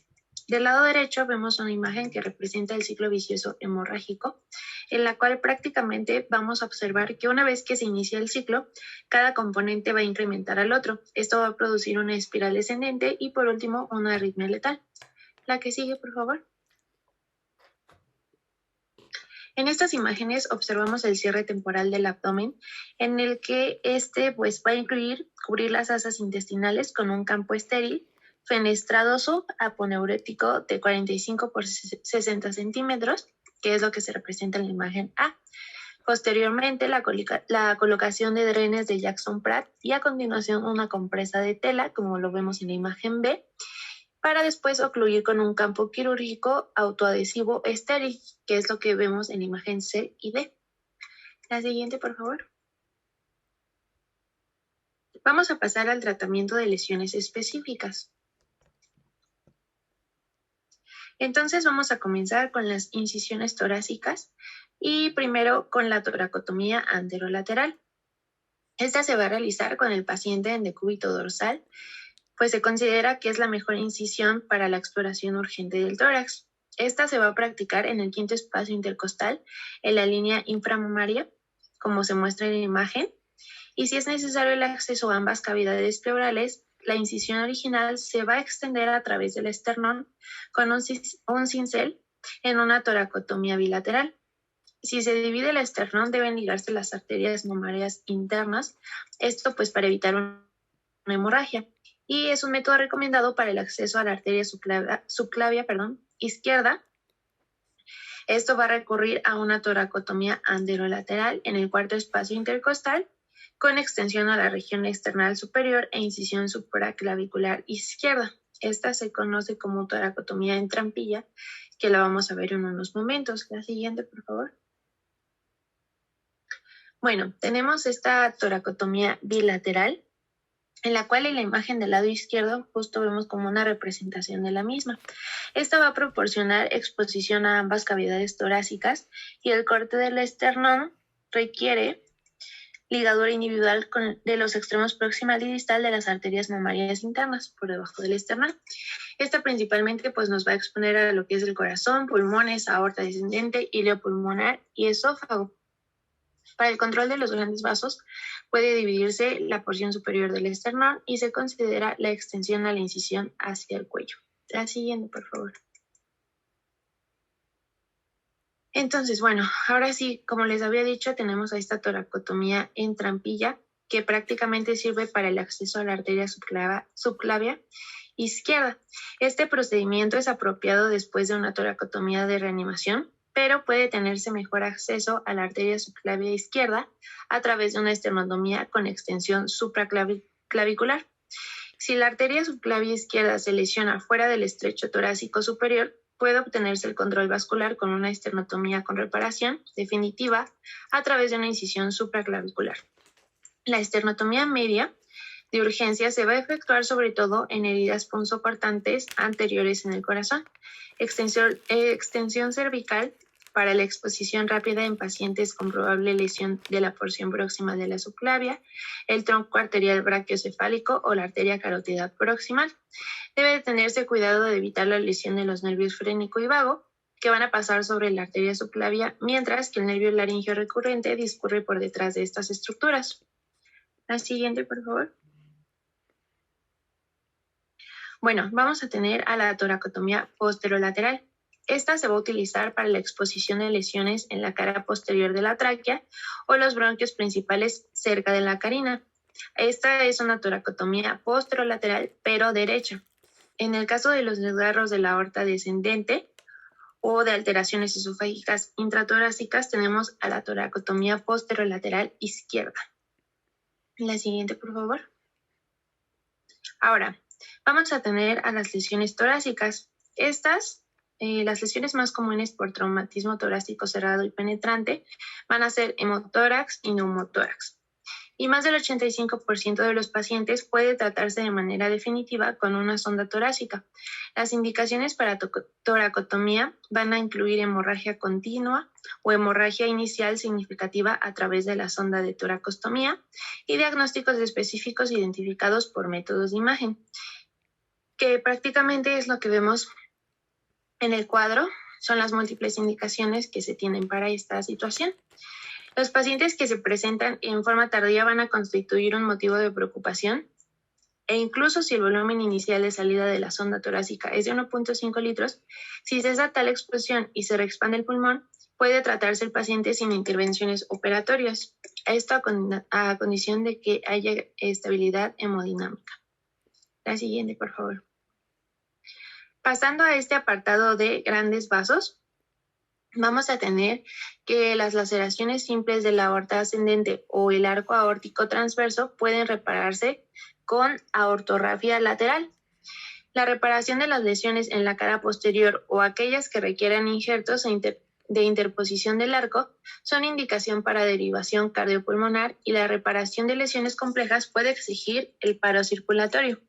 Del lado derecho vemos una imagen que representa el ciclo vicioso hemorrágico, en la cual prácticamente vamos a observar que una vez que se inicia el ciclo, cada componente va a incrementar al otro. Esto va a producir una espiral descendente y por último una arritmia letal. La que sigue, por favor. En estas imágenes observamos el cierre temporal del abdomen, en el que va a incluir cubrir las asas intestinales con un campo estéril, fenestrado subaponeurético de 45 por 60 centímetros, que es lo que se representa en la imagen A. Posteriormente, la colocación de drenes de Jackson-Pratt y a continuación una compresa de tela, como lo vemos en la imagen B, para después ocluir con un campo quirúrgico autoadhesivo estéril, que es lo que vemos en la imagen C y D. La siguiente, por favor. Vamos a pasar al tratamiento de lesiones específicas. Entonces vamos a comenzar con las incisiones torácicas y primero con la toracotomía anterolateral. Esta se va a realizar con el paciente en decúbito dorsal, pues se considera que es la mejor incisión para la exploración urgente del tórax. Esta se va a practicar en el quinto espacio intercostal, en la línea inframamaria, como se muestra en la imagen, y si es necesario el acceso a ambas cavidades pleurales, la incisión original se va a extender a través del esternón con un cincel en una toracotomía bilateral. Si se divide el esternón, deben ligarse las arterias mamarias internas, esto pues para evitar una hemorragia. Y es un método recomendado para el acceso a la arteria subclavia izquierda. Esto va a recurrir a una toracotomía anterolateral en el cuarto espacio intercostal, con extensión a la región external superior e incisión supraclavicular izquierda. Esta se conoce como toracotomía en trampilla, que la vamos a ver en unos momentos. La siguiente, por favor. Bueno, tenemos esta toracotomía bilateral, en la cual en la imagen del lado izquierdo justo vemos como una representación de la misma. Esta va a proporcionar exposición a ambas cavidades torácicas y el corte del esternón requiere ligadura individual de los extremos proximal y distal de las arterias mamarias internas por debajo del esternón. Esta principalmente pues, nos va a exponer a lo que es el corazón, pulmones, aorta descendente, ileo pulmonar y esófago. Para el control de los grandes vasos puede dividirse la porción superior del esternón y se considera la extensión a la incisión hacia el cuello. La siguiente, por favor. Entonces, bueno, ahora sí, como les había dicho, tenemos a esta toracotomía en trampilla que prácticamente sirve para el acceso a la arteria subclavia izquierda. Este procedimiento es apropiado después de una toracotomía de reanimación, pero puede tenerse mejor acceso a la arteria subclavia izquierda a través de una esternotomía con extensión supraclavicular. Si la arteria subclavia izquierda se lesiona fuera del estrecho torácico superior, puede obtenerse el control vascular con una esternotomía con reparación definitiva a través de una incisión supraclavicular. La esternotomía media de urgencia se va a efectuar sobre todo en heridas punzocortantes anteriores en el corazón, extensión cervical para la exposición rápida en pacientes con probable lesión de la porción próxima de la subclavia, el tronco arterial brachiocefálico o la arteria carótida proximal. Debe tenerse cuidado de evitar la lesión de los nervios frénico y vago, que van a pasar sobre la arteria subclavia, mientras que el nervio laringio recurrente discurre por detrás de estas estructuras. La siguiente, por favor. Bueno, vamos a tener a la toracotomía posterolateral. Esta se va a utilizar para la exposición de lesiones en la cara posterior de la tráquea o los bronquios principales cerca de la carina. Esta es una toracotomía posterolateral, pero derecha. En el caso de los desgarros de la aorta descendente o de alteraciones esofágicas intratorácicas, tenemos a la toracotomía posterolateral izquierda. La siguiente, por favor. Ahora, vamos a tener a las lesiones torácicas. Estas, las lesiones más comunes por traumatismo torácico cerrado y penetrante, van a ser hemotórax y neumotórax. Y más del 85% de los pacientes puede tratarse de manera definitiva con una sonda torácica. Las indicaciones para toracotomía van a incluir hemorragia continua o hemorragia inicial significativa a través de la sonda de toracostomía y diagnósticos específicos identificados por métodos de imagen, que prácticamente es lo que vemos en el cuadro. Son las múltiples indicaciones que se tienen para esta situación. Los pacientes que se presentan en forma tardía van a constituir un motivo de preocupación e incluso si el volumen inicial de salida de la sonda torácica es de 1.5 litros, si cesa tal exposición y se reexpande el pulmón, puede tratarse el paciente sin intervenciones operatorias. Esto a condición de que haya estabilidad hemodinámica. La siguiente, por favor. Pasando a este apartado de grandes vasos, vamos a tener que las laceraciones simples de la aorta ascendente o el arco aórtico transverso pueden repararse con aortorrafia lateral. La reparación de las lesiones en la cara posterior o aquellas que requieran injertos de interposición del arco son indicación para derivación cardiopulmonar y la reparación de lesiones complejas puede exigir el paro circulatorio.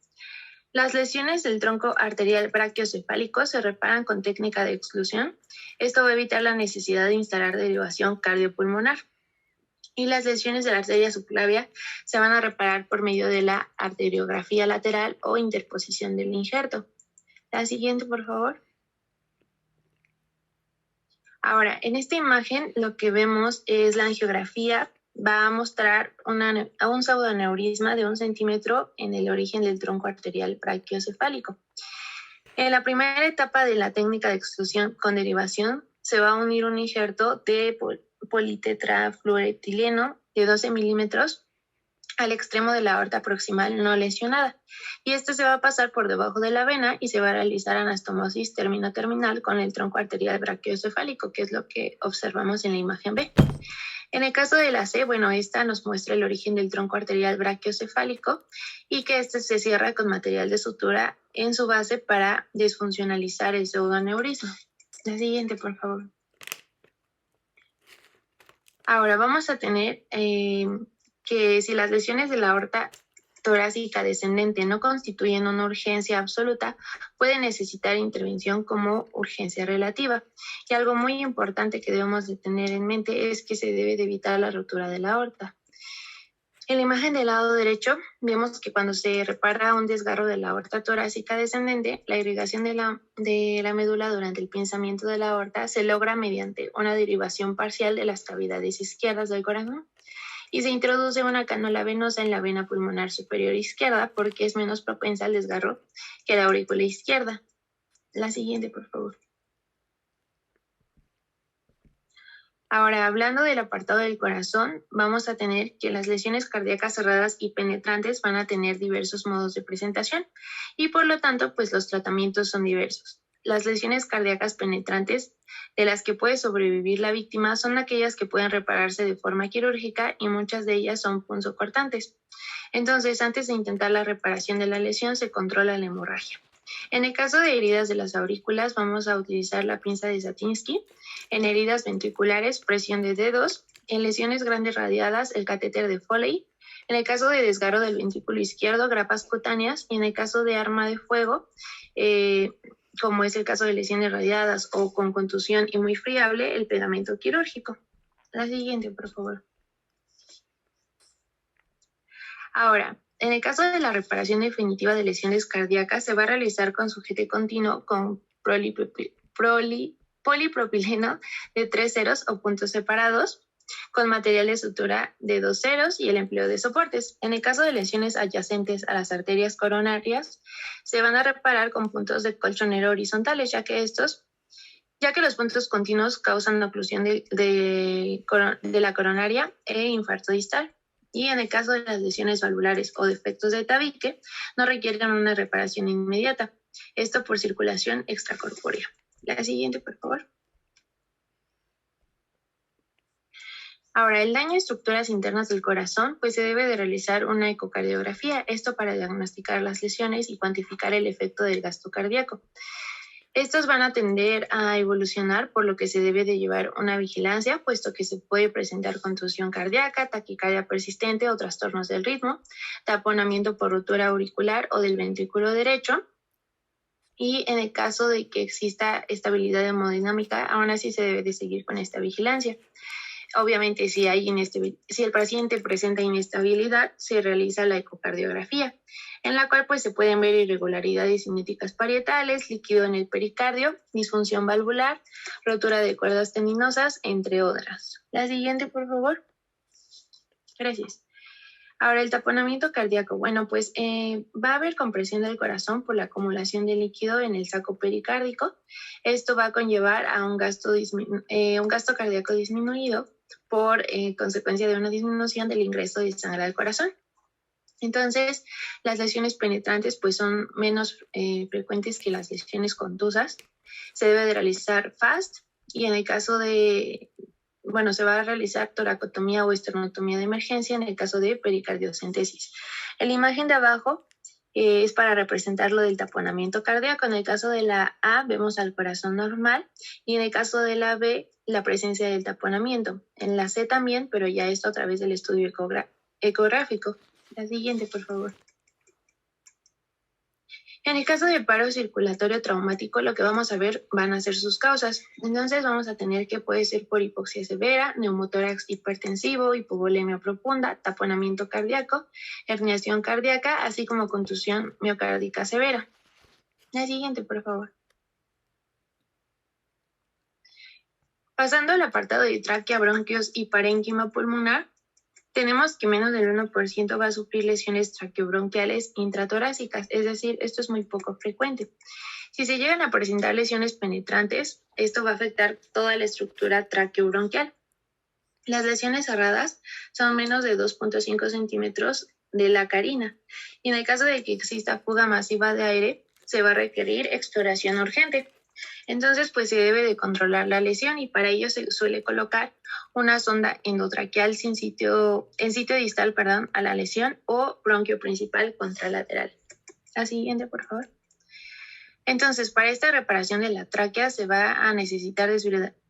Las lesiones del tronco arterial brachiocefálico se reparan con técnica de exclusión. Esto va a evitar la necesidad de instalar derivación cardiopulmonar. Y las lesiones de la arteria subclavia se van a reparar por medio de la arteriografía lateral o interposición del injerto. La siguiente, por favor. Ahora, en esta imagen lo que vemos es la angiografía. Va a mostrar un pseudoneurisma de 1 centímetro en el origen del tronco arterial brachiocefálico. En la primera etapa de la técnica de exclusión con derivación se va a unir un injerto de politetrafluoretileno de 12 milímetros al extremo de la aorta proximal no lesionada. Y esto se va a pasar por debajo de la vena y se va a realizar anastomosis terminal con el tronco arterial brachiocefálico, que es lo que observamos en la imagen B. En el caso de la C, bueno, esta nos muestra el origen del tronco arterial brachiocefálico y que este se cierra con material de sutura en su base para desfuncionalizar el pseudoneurisma. La siguiente, por favor. Ahora vamos a tener que si las lesiones de la aorta torácica descendente no constituyen una urgencia absoluta, puede necesitar intervención como urgencia relativa. Y algo muy importante que debemos de tener en mente es que se debe de evitar la rotura de la aorta. En la imagen del lado derecho vemos que cuando se repara un desgarro de la aorta torácica descendente, la irrigación de la médula durante el pinzamiento de la aorta se logra mediante una derivación parcial de las cavidades izquierdas del corazón y se introduce una cánula venosa en la vena pulmonar superior izquierda porque es menos propensa al desgarro que la aurícula izquierda. La siguiente, por favor. Ahora, hablando del apartado del corazón, vamos a tener que las lesiones cardíacas cerradas y penetrantes van a tener diversos modos de presentación y por lo tanto, pues los tratamientos son diversos. Las lesiones cardíacas penetrantes de las que puede sobrevivir la víctima son aquellas que pueden repararse de forma quirúrgica y muchas de ellas son punzocortantes. Entonces, antes de intentar la reparación de la lesión, se controla la hemorragia. En el caso de heridas de las aurículas, vamos a utilizar la pinza de Satinsky. En heridas ventriculares, presión de dedos. En lesiones grandes radiadas, el catéter de Foley. En el caso de desgarro del ventrículo izquierdo, grapas cutáneas. Y en el caso de arma de fuego, como es el caso de lesiones radiadas o con contusión y muy friable, el pegamento quirúrgico. La siguiente, por favor. Ahora, en el caso de la reparación definitiva de lesiones cardíacas, se va a realizar con sujete continuo con polipropileno de 3 ceros o puntos separados, con material de sutura de 2 ceros y el empleo de soportes. En el caso de lesiones adyacentes a las arterias coronarias, se van a reparar con puntos de colchonero horizontales, ya que los puntos continuos causan la oclusión de la coronaria e infarto distal. Y en el caso de las lesiones valvulares o defectos de tabique, no requieren una reparación inmediata. Esto por circulación extracorpórea. La siguiente, por favor. Ahora, el daño a estructuras internas del corazón, pues se debe de realizar una ecocardiografía, esto para diagnosticar las lesiones y cuantificar el efecto del gasto cardíaco. Estos van a tender a evolucionar, por lo que se debe de llevar una vigilancia, puesto que se puede presentar contusión cardíaca, taquicardia persistente o trastornos del ritmo, taponamiento por rotura auricular o del ventrículo derecho. Y en el caso de que exista estabilidad hemodinámica, aún así se debe de seguir con esta vigilancia. Obviamente, si el paciente presenta inestabilidad, se realiza la ecocardiografía, en la cual pues se pueden ver irregularidades cinéticas parietales, líquido en el pericardio, disfunción valvular, rotura de cuerdas tendinosas, entre otras. La siguiente, por favor. Gracias. Ahora, el taponamiento cardíaco. Bueno, pues va a haber compresión del corazón por la acumulación de líquido en el saco pericárdico. Esto va a conllevar a un gasto cardíaco disminuido por consecuencia de una disminución del ingreso de sangre al corazón. Entonces, las lesiones penetrantes pues son menos frecuentes que las lesiones contusas. Se debe de realizar FAST y en el caso de, se va a realizar toracotomía o esternotomía de emergencia en el caso de pericardiocentesis. En la imagen de abajo es para representar lo del taponamiento cardíaco. En el caso de la A vemos al corazón normal y en el caso de la B la presencia del taponamiento. En la C también, pero ya esto a través del estudio ecográfico. La siguiente, por favor. En el caso del paro circulatorio traumático, lo que vamos a ver van a ser sus causas. Entonces vamos a tener que puede ser por hipoxia severa, neumotórax hipertensivo, hipovolemia profunda, taponamiento cardíaco, herniación cardíaca, así como contusión miocárdica severa. La siguiente, por favor. Pasando al apartado de tráquea, bronquios y parénquima pulmonar, tenemos que menos del 1% va a sufrir lesiones traqueobronquiales intratorácicas, es decir, esto es muy poco frecuente. Si se llegan a presentar lesiones penetrantes, esto va a afectar toda la estructura traqueobronquial. Las lesiones cerradas son menos de 2.5 centímetros de la carina y en el caso de que exista fuga masiva de aire, se va a requerir exploración urgente. Entonces, pues se debe de controlar la lesión y para ello se suele colocar una sonda endotraqueal en sitio distal, a la lesión o bronquio principal contralateral. La siguiente, por favor. Entonces, para esta reparación de la tráquea se va a necesitar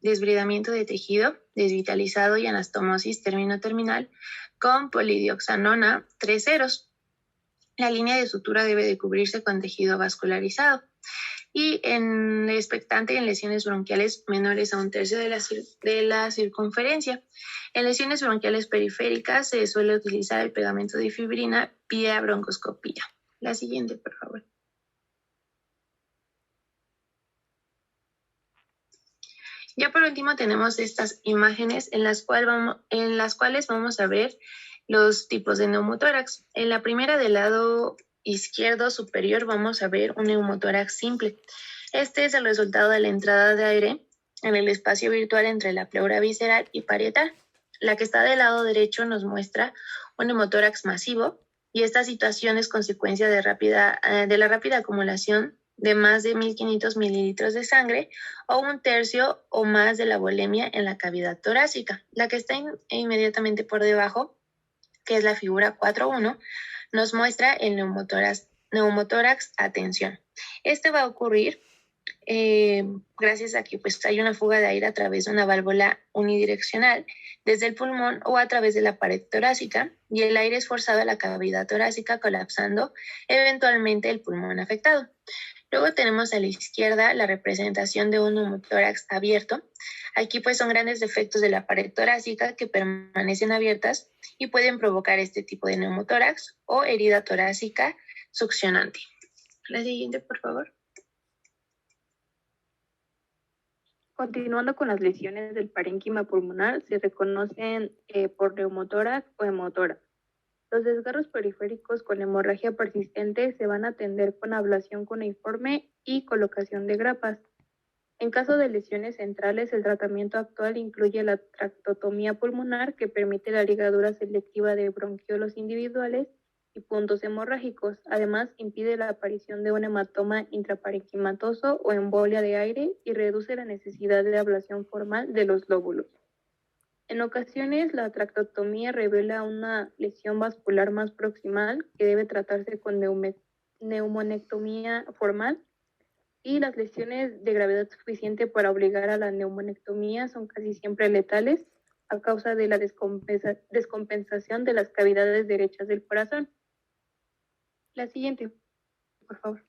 desbridamiento de tejido, desvitalizado y anastomosis término-terminal con polidioxanona 3 ceros. La línea de sutura debe de cubrirse con tejido vascularizado. y en el expectante en lesiones bronquiales menores a 1/3 de la circunferencia. En lesiones bronquiales periféricas se suele utilizar el pegamento de fibrina vía broncoscopía. La siguiente, por favor. Ya por último tenemos estas imágenes en las cuales vamos a ver los tipos de neumotórax. En la primera del lado izquierdo superior vamos a ver un neumotórax simple. Este es el resultado de la entrada de aire en el espacio virtual entre la pleura visceral y parietal. La que está del lado derecho nos muestra un neumotórax masivo y esta situación es consecuencia de la rápida acumulación de más de 1.500 mililitros de sangre o 1/3 o más de la volemia en la cavidad torácica. La que está inmediatamente por debajo, que es la figura 4.1, nos muestra el neumotórax a tensión. Este va a ocurrir gracias a que hay una fuga de aire a través de una válvula unidireccional desde el pulmón o a través de la pared torácica y el aire es forzado a la cavidad torácica colapsando eventualmente el pulmón afectado. Luego tenemos a la izquierda la representación de un neumotórax abierto. Aquí son grandes defectos de la pared torácica que permanecen abiertas y pueden provocar este tipo de neumotórax o herida torácica succionante. La siguiente, por favor. Continuando con las lesiones del parénquima pulmonar, se reconocen por neumotórax o hemotórax. Los desgarros periféricos con hemorragia persistente se van a atender con ablación cuneiforme y colocación de grapas. En caso de lesiones centrales, el tratamiento actual incluye la tractotomía pulmonar, que permite la ligadura selectiva de bronquiolos individuales y puntos hemorrágicos. Además, impide la aparición de un hematoma intraparenquimatoso o embolia de aire y reduce la necesidad de ablación formal de los lóbulos. En ocasiones, la tractotomía revela una lesión vascular más proximal que debe tratarse con neumonectomía formal, y las lesiones de gravedad suficiente para obligar a la neumonectomía son casi siempre letales a causa de la descompensación de las cavidades derechas del corazón. La siguiente, por favor.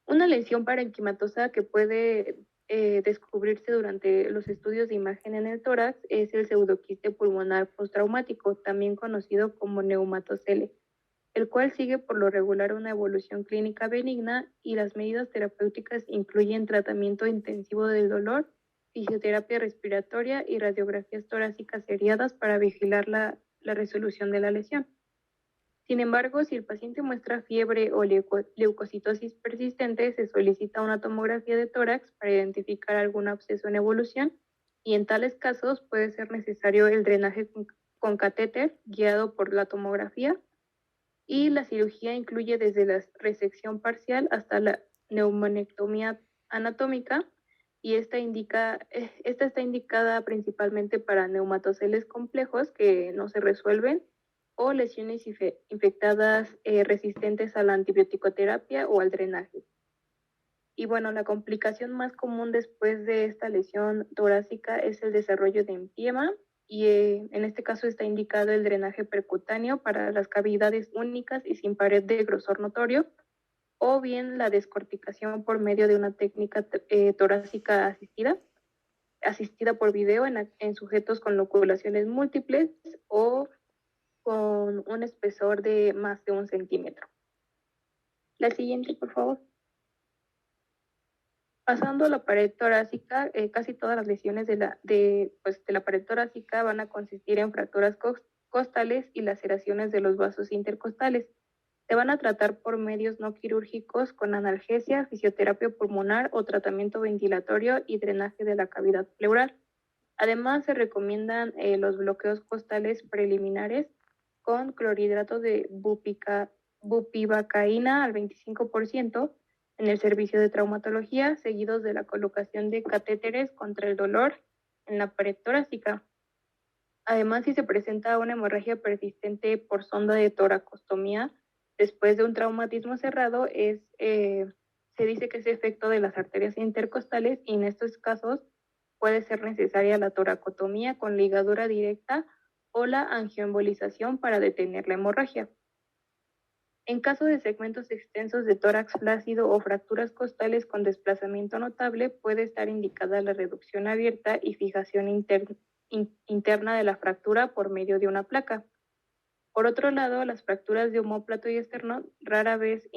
Una lesión parenquimatosa que puede descubrirse durante los estudios de imagen en el tórax es el pseudoquiste pulmonar postraumático, también conocido como neumatocele, el cual sigue por lo regular una evolución clínica benigna y las medidas terapéuticas incluyen tratamiento intensivo del dolor, fisioterapia respiratoria y radiografías torácicas seriadas para vigilar la resolución de la lesión. Sin embargo, si el paciente muestra fiebre o leucocitosis persistente, se solicita una tomografía de tórax para identificar algún absceso en evolución y en tales casos puede ser necesario el drenaje con catéter guiado por la tomografía, y la cirugía incluye desde la resección parcial hasta la neumonectomía anatómica y esta está indicada principalmente para neumatoceles complejos que no se resuelven o lesiones infectadas resistentes a la antibioticoterapia o al drenaje. Y bueno, la complicación más común después de esta lesión torácica es el desarrollo de empiema y en este caso está indicado el drenaje percutáneo para las cavidades únicas y sin pared de grosor notorio, o bien la descorticación por medio de una técnica torácica asistida por video en sujetos con loculaciones múltiples o con un espesor de más de 1 centímetro. La siguiente, por favor. Pasando a la pared torácica, casi todas las lesiones de la pared torácica van a consistir en fracturas costales y laceraciones de los vasos intercostales. Se van a tratar por medios no quirúrgicos con analgesia, fisioterapia pulmonar o tratamiento ventilatorio y drenaje de la cavidad pleural. Además, se recomiendan los bloqueos costales preliminares con clorhidrato de bupivacaína al 25% en el servicio de traumatología, seguidos de la colocación de catéteres contra el dolor en la pared torácica. Además, si se presenta una hemorragia persistente por sonda de toracostomía después de un traumatismo cerrado, se dice que es efecto de las arterias intercostales y en estos casos puede ser necesaria la toracotomía con ligadura directa o la angioembolización para detener la hemorragia. En caso de segmentos extensos de tórax flácido o fracturas costales con desplazamiento notable, puede estar indicada la reducción abierta y fijación interna de la fractura por medio de una placa. Por otro lado, las fracturas de omóplato y esternón rara vez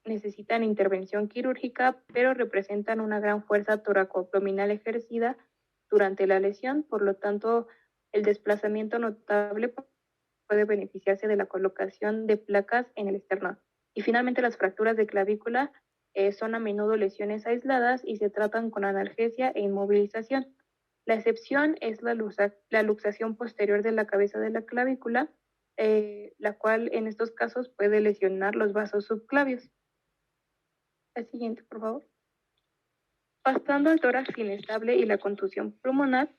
necesitan intervención quirúrgica, pero representan una gran fuerza toracoabdominal ejercida durante la lesión, por lo tanto, el desplazamiento notable puede beneficiarse de la colocación de placas en el esternón. Y finalmente, las fracturas de clavícula son a menudo lesiones aisladas y se tratan con analgesia e inmovilización. La excepción es la luxación posterior de la cabeza de la clavícula, la cual en estos casos puede lesionar los vasos subclavios. La siguiente, por favor. Pasando al tórax inestable y la contusión pulmonar,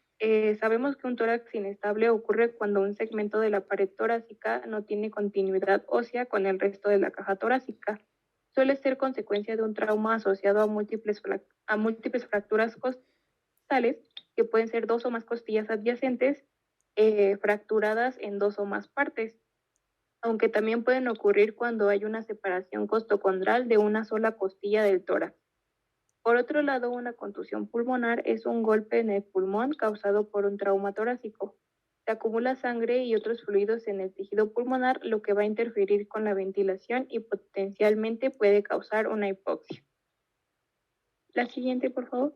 sabemos que un tórax inestable ocurre cuando un segmento de la pared torácica no tiene continuidad ósea con el resto de la caja torácica. Suele ser consecuencia de un trauma asociado a múltiples fracturas costales, que pueden ser 2 o más costillas adyacentes fracturadas en 2 o más partes, aunque también pueden ocurrir cuando hay una separación costocondral de una sola costilla del tórax. Por otro lado, una contusión pulmonar es un golpe en el pulmón causado por un trauma torácico. Se acumula sangre y otros fluidos en el tejido pulmonar, lo que va a interferir con la ventilación y potencialmente puede causar una hipoxia. La siguiente, por favor.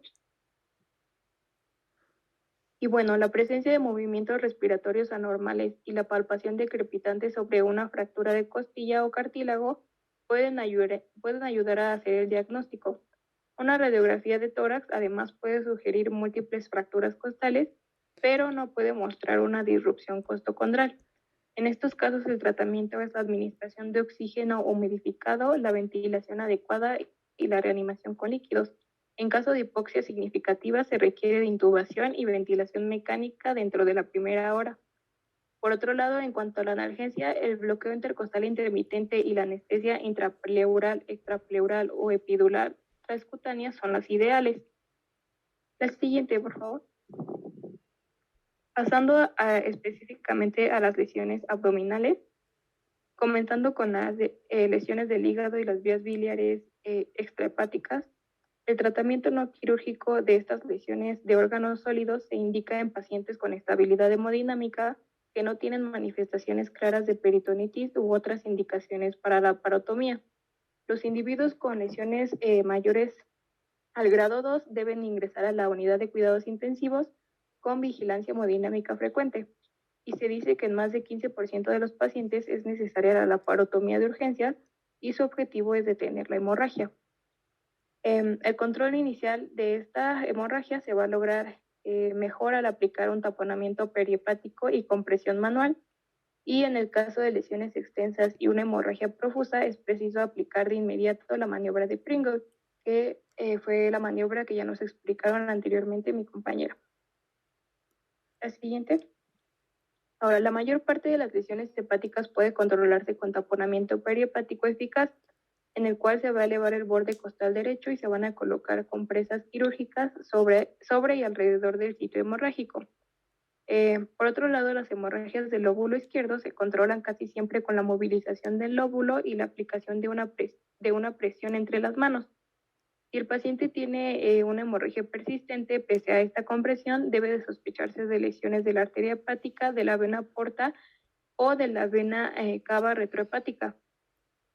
Y bueno, la presencia de movimientos respiratorios anormales y la palpación de crepitante sobre una fractura de costilla o cartílago pueden ayudar a hacer el diagnóstico. Una radiografía de tórax además puede sugerir múltiples fracturas costales, pero no puede mostrar una disrupción costocondral. En estos casos, el tratamiento es la administración de oxígeno humidificado, la ventilación adecuada y la reanimación con líquidos. En caso de hipoxia significativa, se requiere de intubación y ventilación mecánica dentro de la primera hora. Por otro lado, en cuanto a la analgesia, el bloqueo intercostal intermitente y la anestesia intrapleural, extrapleural o epidural transcutánea son las ideales. La siguiente, por favor. Pasando específicamente a las lesiones abdominales, comenzando con las lesiones del hígado y las vías biliares extrahepáticas, el tratamiento no quirúrgico de estas lesiones de órganos sólidos se indica en pacientes con estabilidad hemodinámica que no tienen manifestaciones claras de peritonitis u otras indicaciones para la parotomía. Los individuos con lesiones mayores al grado 2 deben ingresar a la unidad de cuidados intensivos con vigilancia hemodinámica frecuente. Y se dice que en más de 15% de los pacientes es necesaria la laparotomía de urgencia y su objetivo es detener la hemorragia. El control inicial de esta hemorragia se va a lograr mejor al aplicar un taponamiento perihepático y compresión manual. Y en el caso de lesiones extensas y una hemorragia profusa, es preciso aplicar de inmediato la maniobra de Pringle, que fue la maniobra que ya nos explicaron anteriormente mi compañera. La siguiente. Ahora, la mayor parte de las lesiones hepáticas puede controlarse con taponamiento perihepático eficaz, en el cual se va a elevar el borde costal derecho y se van a colocar compresas quirúrgicas sobre y alrededor del sitio hemorrágico. Por otro lado, las hemorragias del lóbulo izquierdo se controlan casi siempre con la movilización del lóbulo y la aplicación de una presión entre las manos. Si el paciente tiene una hemorragia persistente, pese a esta compresión, debe de sospecharse de lesiones de la arteria hepática, de la vena porta o de la vena cava retrohepática.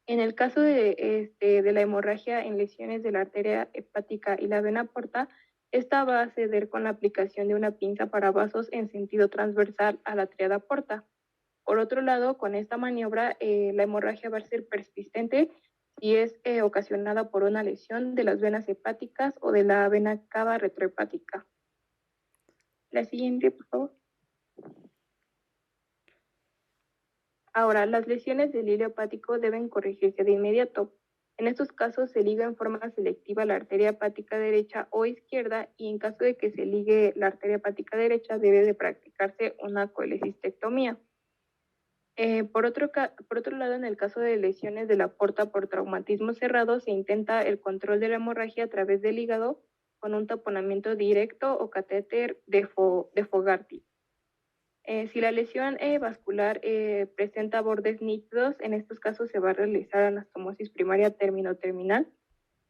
En el caso de la hemorragia en lesiones de la arteria hepática y la vena porta, esta va a ceder con la aplicación de una pinza para vasos en sentido transversal a la tríada porta. Por otro lado, con esta maniobra, la hemorragia va a ser persistente si es ocasionada por una lesión de las venas hepáticas o de la vena cava retrohepática. La siguiente, por favor. Ahora, las lesiones del hilo hepático deben corregirse de inmediato. En estos casos se liga en forma selectiva la arteria hepática derecha o izquierda, y en caso de que se ligue la arteria hepática derecha debe de practicarse una colecistectomía. Por otro lado, en el caso de lesiones de la porta por traumatismo cerrado, se intenta el control de la hemorragia a través del hígado con un taponamiento directo o catéter de Fogarty. Si la lesión vascular presenta bordes nítidos, en estos casos se va a realizar anastomosis primaria término-terminal,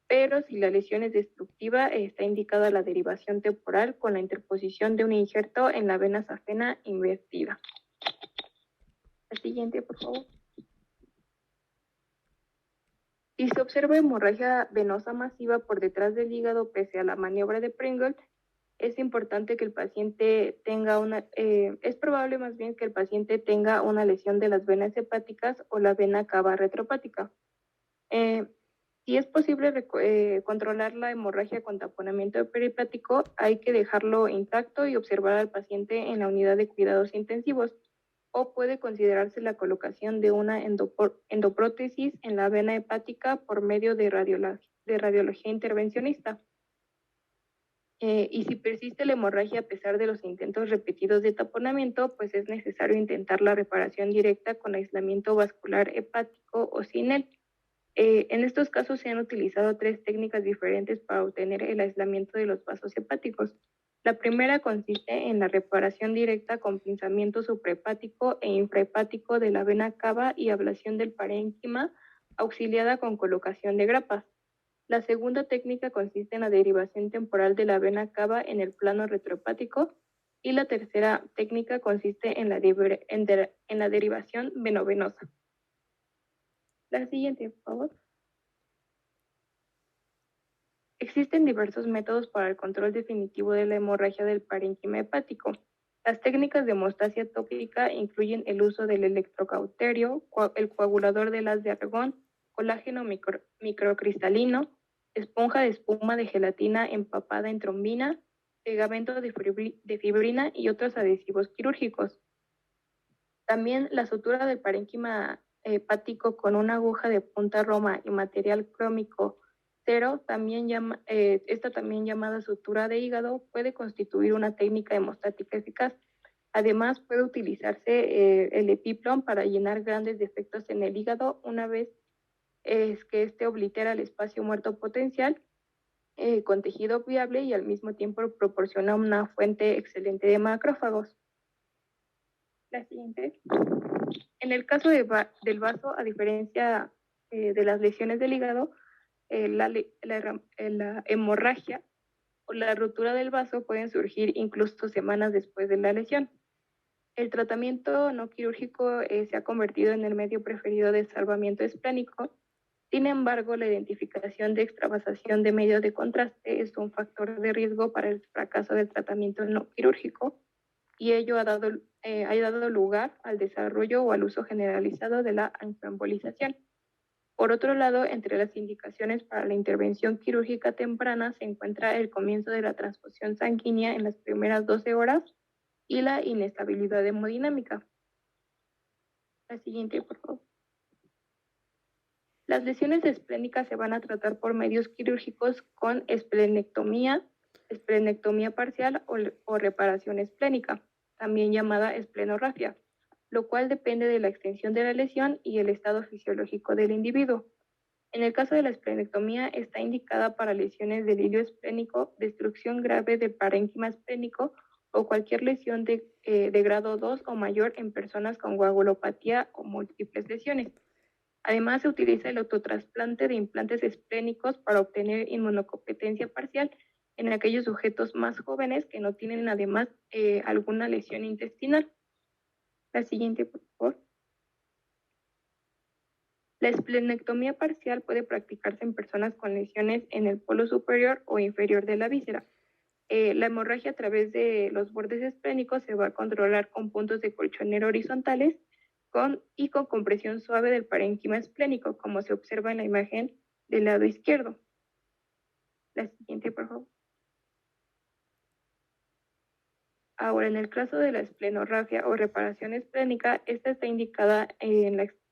pero si la lesión es destructiva, está indicada la derivación temporal con la interposición de un injerto en la vena safena invertida. La siguiente, por favor. Si se observa hemorragia venosa masiva por detrás del hígado pese a la maniobra de Pringle, es importante que el paciente tenga es probable más bien que el paciente tenga una lesión de las venas hepáticas o la vena cava retropática. Si es posible controlar la hemorragia con taponamiento peripático, hay que dejarlo intacto y observar al paciente en la unidad de cuidados intensivos, o puede considerarse la colocación de una endoprótesis en la vena hepática por medio de radiología intervencionista. Y si persiste la hemorragia a pesar de los intentos repetidos de taponamiento, pues es necesario intentar la reparación directa con aislamiento vascular hepático o sin él. En estos casos se han utilizado 3 técnicas diferentes para obtener el aislamiento de los vasos hepáticos. La primera consiste en la reparación directa con pinzamiento suprahepático e infrahepático de la vena cava y ablación del parénquima, auxiliada con colocación de grapas. La segunda técnica consiste en la derivación temporal de la vena cava en el plano retrohepático, y la tercera técnica consiste en la derivación venovenosa. La siguiente, por favor. Existen diversos métodos para el control definitivo de la hemorragia del parénquima hepático. Las técnicas de hemostasia tópica incluyen el uso del electrocauterio, el coagulador de haz de argón, colágeno microcristalino, esponja de espuma de gelatina empapada en trombina, pegamento de fibrina y otros adhesivos quirúrgicos. También la sutura del parénquima hepático con una aguja de punta roma y material crómico cero, esta también llamada sutura de hígado, puede constituir una técnica hemostática eficaz. Además, puede utilizarse el epiplom para llenar grandes defectos en el hígado una vez que éste oblitera el espacio muerto potencial con tejido viable y al mismo tiempo proporciona una fuente excelente de macrófagos. La siguiente. En el caso del vaso, a diferencia de las lesiones del hígado, la hemorragia o la rotura del vaso pueden surgir incluso semanas después de la lesión. El tratamiento no quirúrgico se ha convertido en el medio preferido de salvamiento esplénico. Sin embargo, la identificación de extravasación de medio de contraste es un factor de riesgo para el fracaso del tratamiento no quirúrgico, y ello ha dado lugar al desarrollo o al uso generalizado de la angioembolización. Por otro lado, entre las indicaciones para la intervención quirúrgica temprana se encuentra el comienzo de la transfusión sanguínea en las primeras 12 horas y la inestabilidad hemodinámica. La siguiente, por favor. Las lesiones esplénicas se van a tratar por medios quirúrgicos con esplenectomía parcial o reparación esplénica, también llamada esplenorrafia, lo cual depende de la extensión de la lesión y el estado fisiológico del individuo. En el caso de la esplenectomía, está indicada para lesiones del hilio esplénico, destrucción grave del parénquima esplénico o cualquier lesión de grado 2 o mayor en personas con coagulopatía o múltiples lesiones. Además, se utiliza el autotrasplante de implantes esplénicos para obtener inmunocompetencia parcial en aquellos sujetos más jóvenes que no tienen además alguna lesión intestinal. La siguiente, por favor. La esplenectomía parcial puede practicarse en personas con lesiones en el polo superior o inferior de la víscera. La hemorragia a través de los bordes esplénicos se va a controlar con puntos de colchonero horizontales con compresión suave del parénquima esplénico, como se observa en la imagen del lado izquierdo. La siguiente, por favor. Ahora, en el caso de la esplenorrafia o reparación esplénica, esta está indicada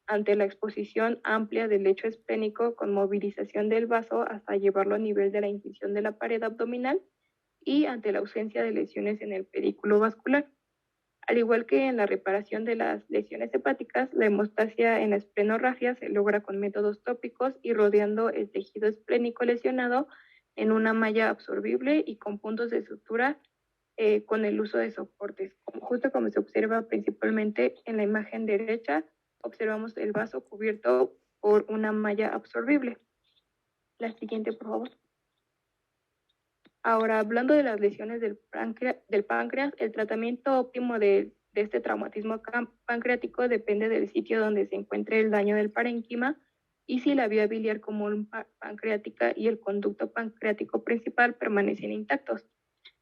ante la exposición amplia del lecho esplénico con movilización del vaso hasta llevarlo a nivel de la incisión de la pared abdominal y ante la ausencia de lesiones en el pedículo vascular. Al igual que en la reparación de las lesiones hepáticas, la hemostasia en la esplenorrafia se logra con métodos tópicos y rodeando el tejido esplénico lesionado en una malla absorbible y con puntos de sutura con el uso de soportes. Justo como se observa principalmente en la imagen derecha, observamos el vaso cubierto por una malla absorbible. La siguiente, por favor. Ahora, hablando de las lesiones del páncreas, el tratamiento óptimo de este traumatismo pancreático depende del sitio donde se encuentre el daño del parénquima y si la vía biliar común pancreática y el conducto pancreático principal permanecen intactos.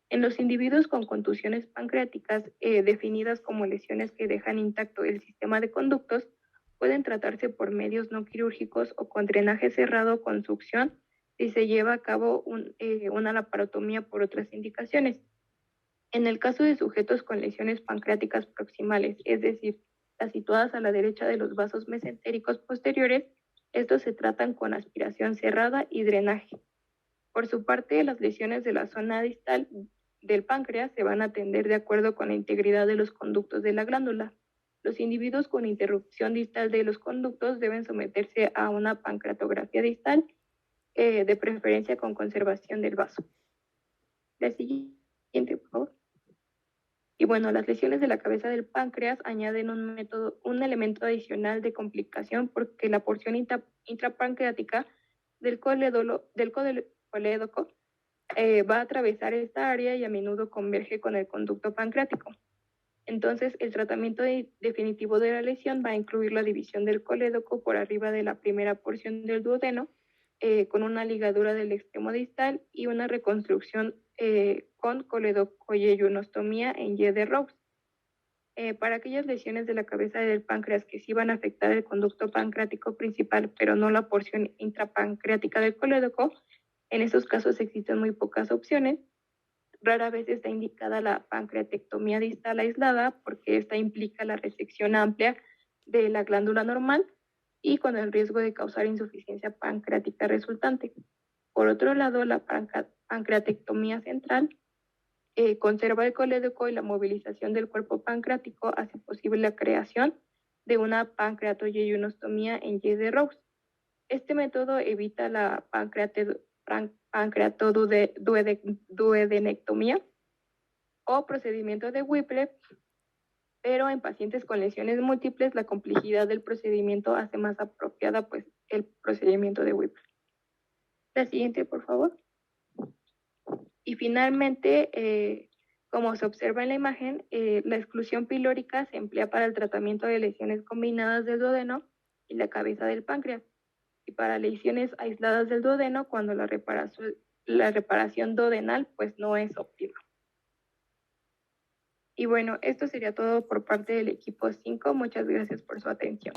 En los individuos con contusiones pancreáticas definidas como lesiones que dejan intacto el sistema de conductos, pueden tratarse por medios no quirúrgicos o con drenaje cerrado con succión si se lleva a cabo una laparotomía por otras indicaciones. En el caso de sujetos con lesiones pancreáticas proximales, es decir, las situadas a la derecha de los vasos mesentéricos posteriores, estos se tratan con aspiración cerrada y drenaje. Por su parte, las lesiones de la zona distal del páncreas se van a atender de acuerdo con la integridad de los conductos de la glándula. Los individuos con interrupción distal de los conductos deben someterse a una pancreatografía distal, de preferencia con conservación del vaso. La siguiente, por favor. Y bueno, las lesiones de la cabeza del páncreas añaden un elemento adicional de complicación porque la porción intrapancreática del colédoco va a atravesar esta área y a menudo converge con el conducto pancreático. Entonces, el tratamiento definitivo de la lesión va a incluir la división del colédoco por arriba de la primera porción del duodeno, con una ligadura del extremo distal y una reconstrucción con coledocoyeyunostomía en Y de Rous. Para aquellas lesiones de la cabeza del páncreas que sí van a afectar el conducto pancreático principal, pero no la porción intrapancreática del colédoco, en esos casos existen muy pocas opciones. Rara vez está indicada la pancreatectomía distal aislada porque esta implica la resección amplia de la glándula normal y con el riesgo de causar insuficiencia pancreática resultante. Por otro lado, la pancreatectomía central conserva el colédoco y la movilización del cuerpo pancreático hace posible la creación de una pancreatoyeyunostomía en Y de Rous. Este método evita la pancreatoduodenectomía o procedimiento de Whipple, pero en pacientes con lesiones múltiples la complejidad del procedimiento hace más apropiada pues el procedimiento de Whipple. La siguiente, por favor. Y finalmente, como se observa en la imagen, la exclusión pilórica se emplea para el tratamiento de lesiones combinadas del duodeno y la cabeza del páncreas, y para lesiones aisladas del duodeno cuando la reparación duodenal pues no es óptima. Y bueno, esto sería todo por parte del equipo 5. Muchas gracias por su atención.